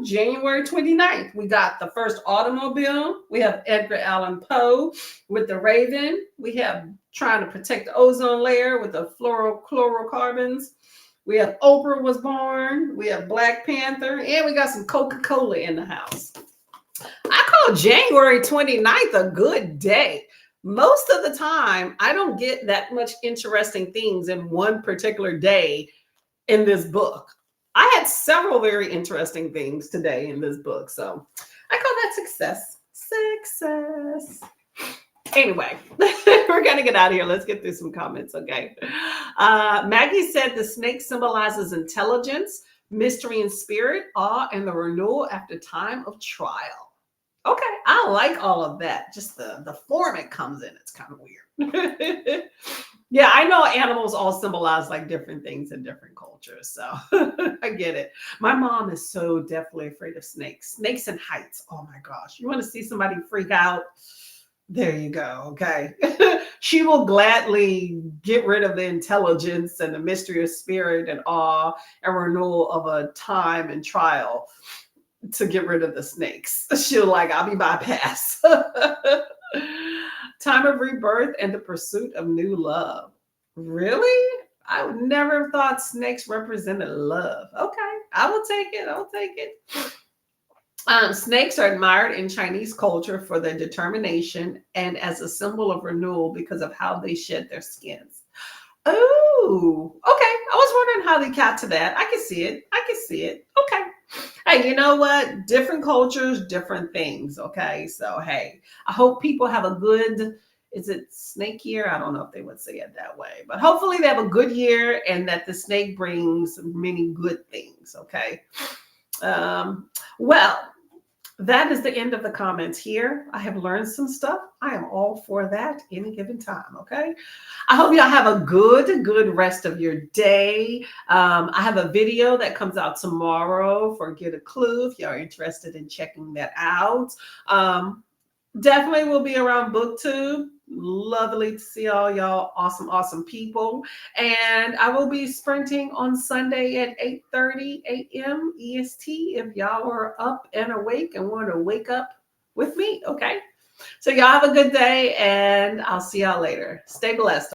January 29th, we got the first automobile. We have Edgar Allan Poe with The Raven. We have trying to protect the ozone layer with the fluorocarbons. We have Oprah was born. We have Black Panther. And we got some Coca-Cola in the house. I call January 29th a good day. Most of the time, I don't get that much interesting things in one particular day in this book. I had several very interesting things today in this book. So I call that success. Success. Anyway, we're going to get out of here. Let's get through some comments, okay? Maggie said the snake symbolizes intelligence, mystery and spirit, awe, and the renewal after time of trial. Okay, I like all of that. Just the form it comes in, it's kind of weird. Yeah, I know animals all symbolize like different things in different cultures, so I get it. My mom is so definitely afraid of snakes. Snakes and heights. Oh my gosh. You want to see somebody freak out? There you go. Okay. She will gladly get rid of the intelligence and the mystery of spirit and awe and renewal of a time and trial to get rid of the snakes. She'll I'll be bypassed. Time of rebirth and the pursuit of new love. Really? I would never have thought snakes represented love. Okay. I will take it. Snakes are admired in Chinese culture for their determination and as a symbol of renewal because of how they shed their skins. Oh, okay. I was wondering how they got to that. I can see it. Okay. Hey, you know what? Different cultures, different things. Okay. So, hey, I hope people have a good, is it snake year? I don't know if they would say it that way, but hopefully they have a good year and that the snake brings many good things. Okay. Well, that is the end of the comments here. I have learned some stuff. I am all for that any given time, okay? I hope y'all have a good rest of your day. I have a video that comes out tomorrow for Get a Clue if y'all are interested in checking that out. Definitely will be around BookTube. Lovely to see all y'all awesome, awesome people. And I will be sprinting on Sunday at 8:30 a.m. EST if y'all are up and awake and want to wake up with me. Okay. So y'all have a good day and I'll see y'all later. Stay blessed.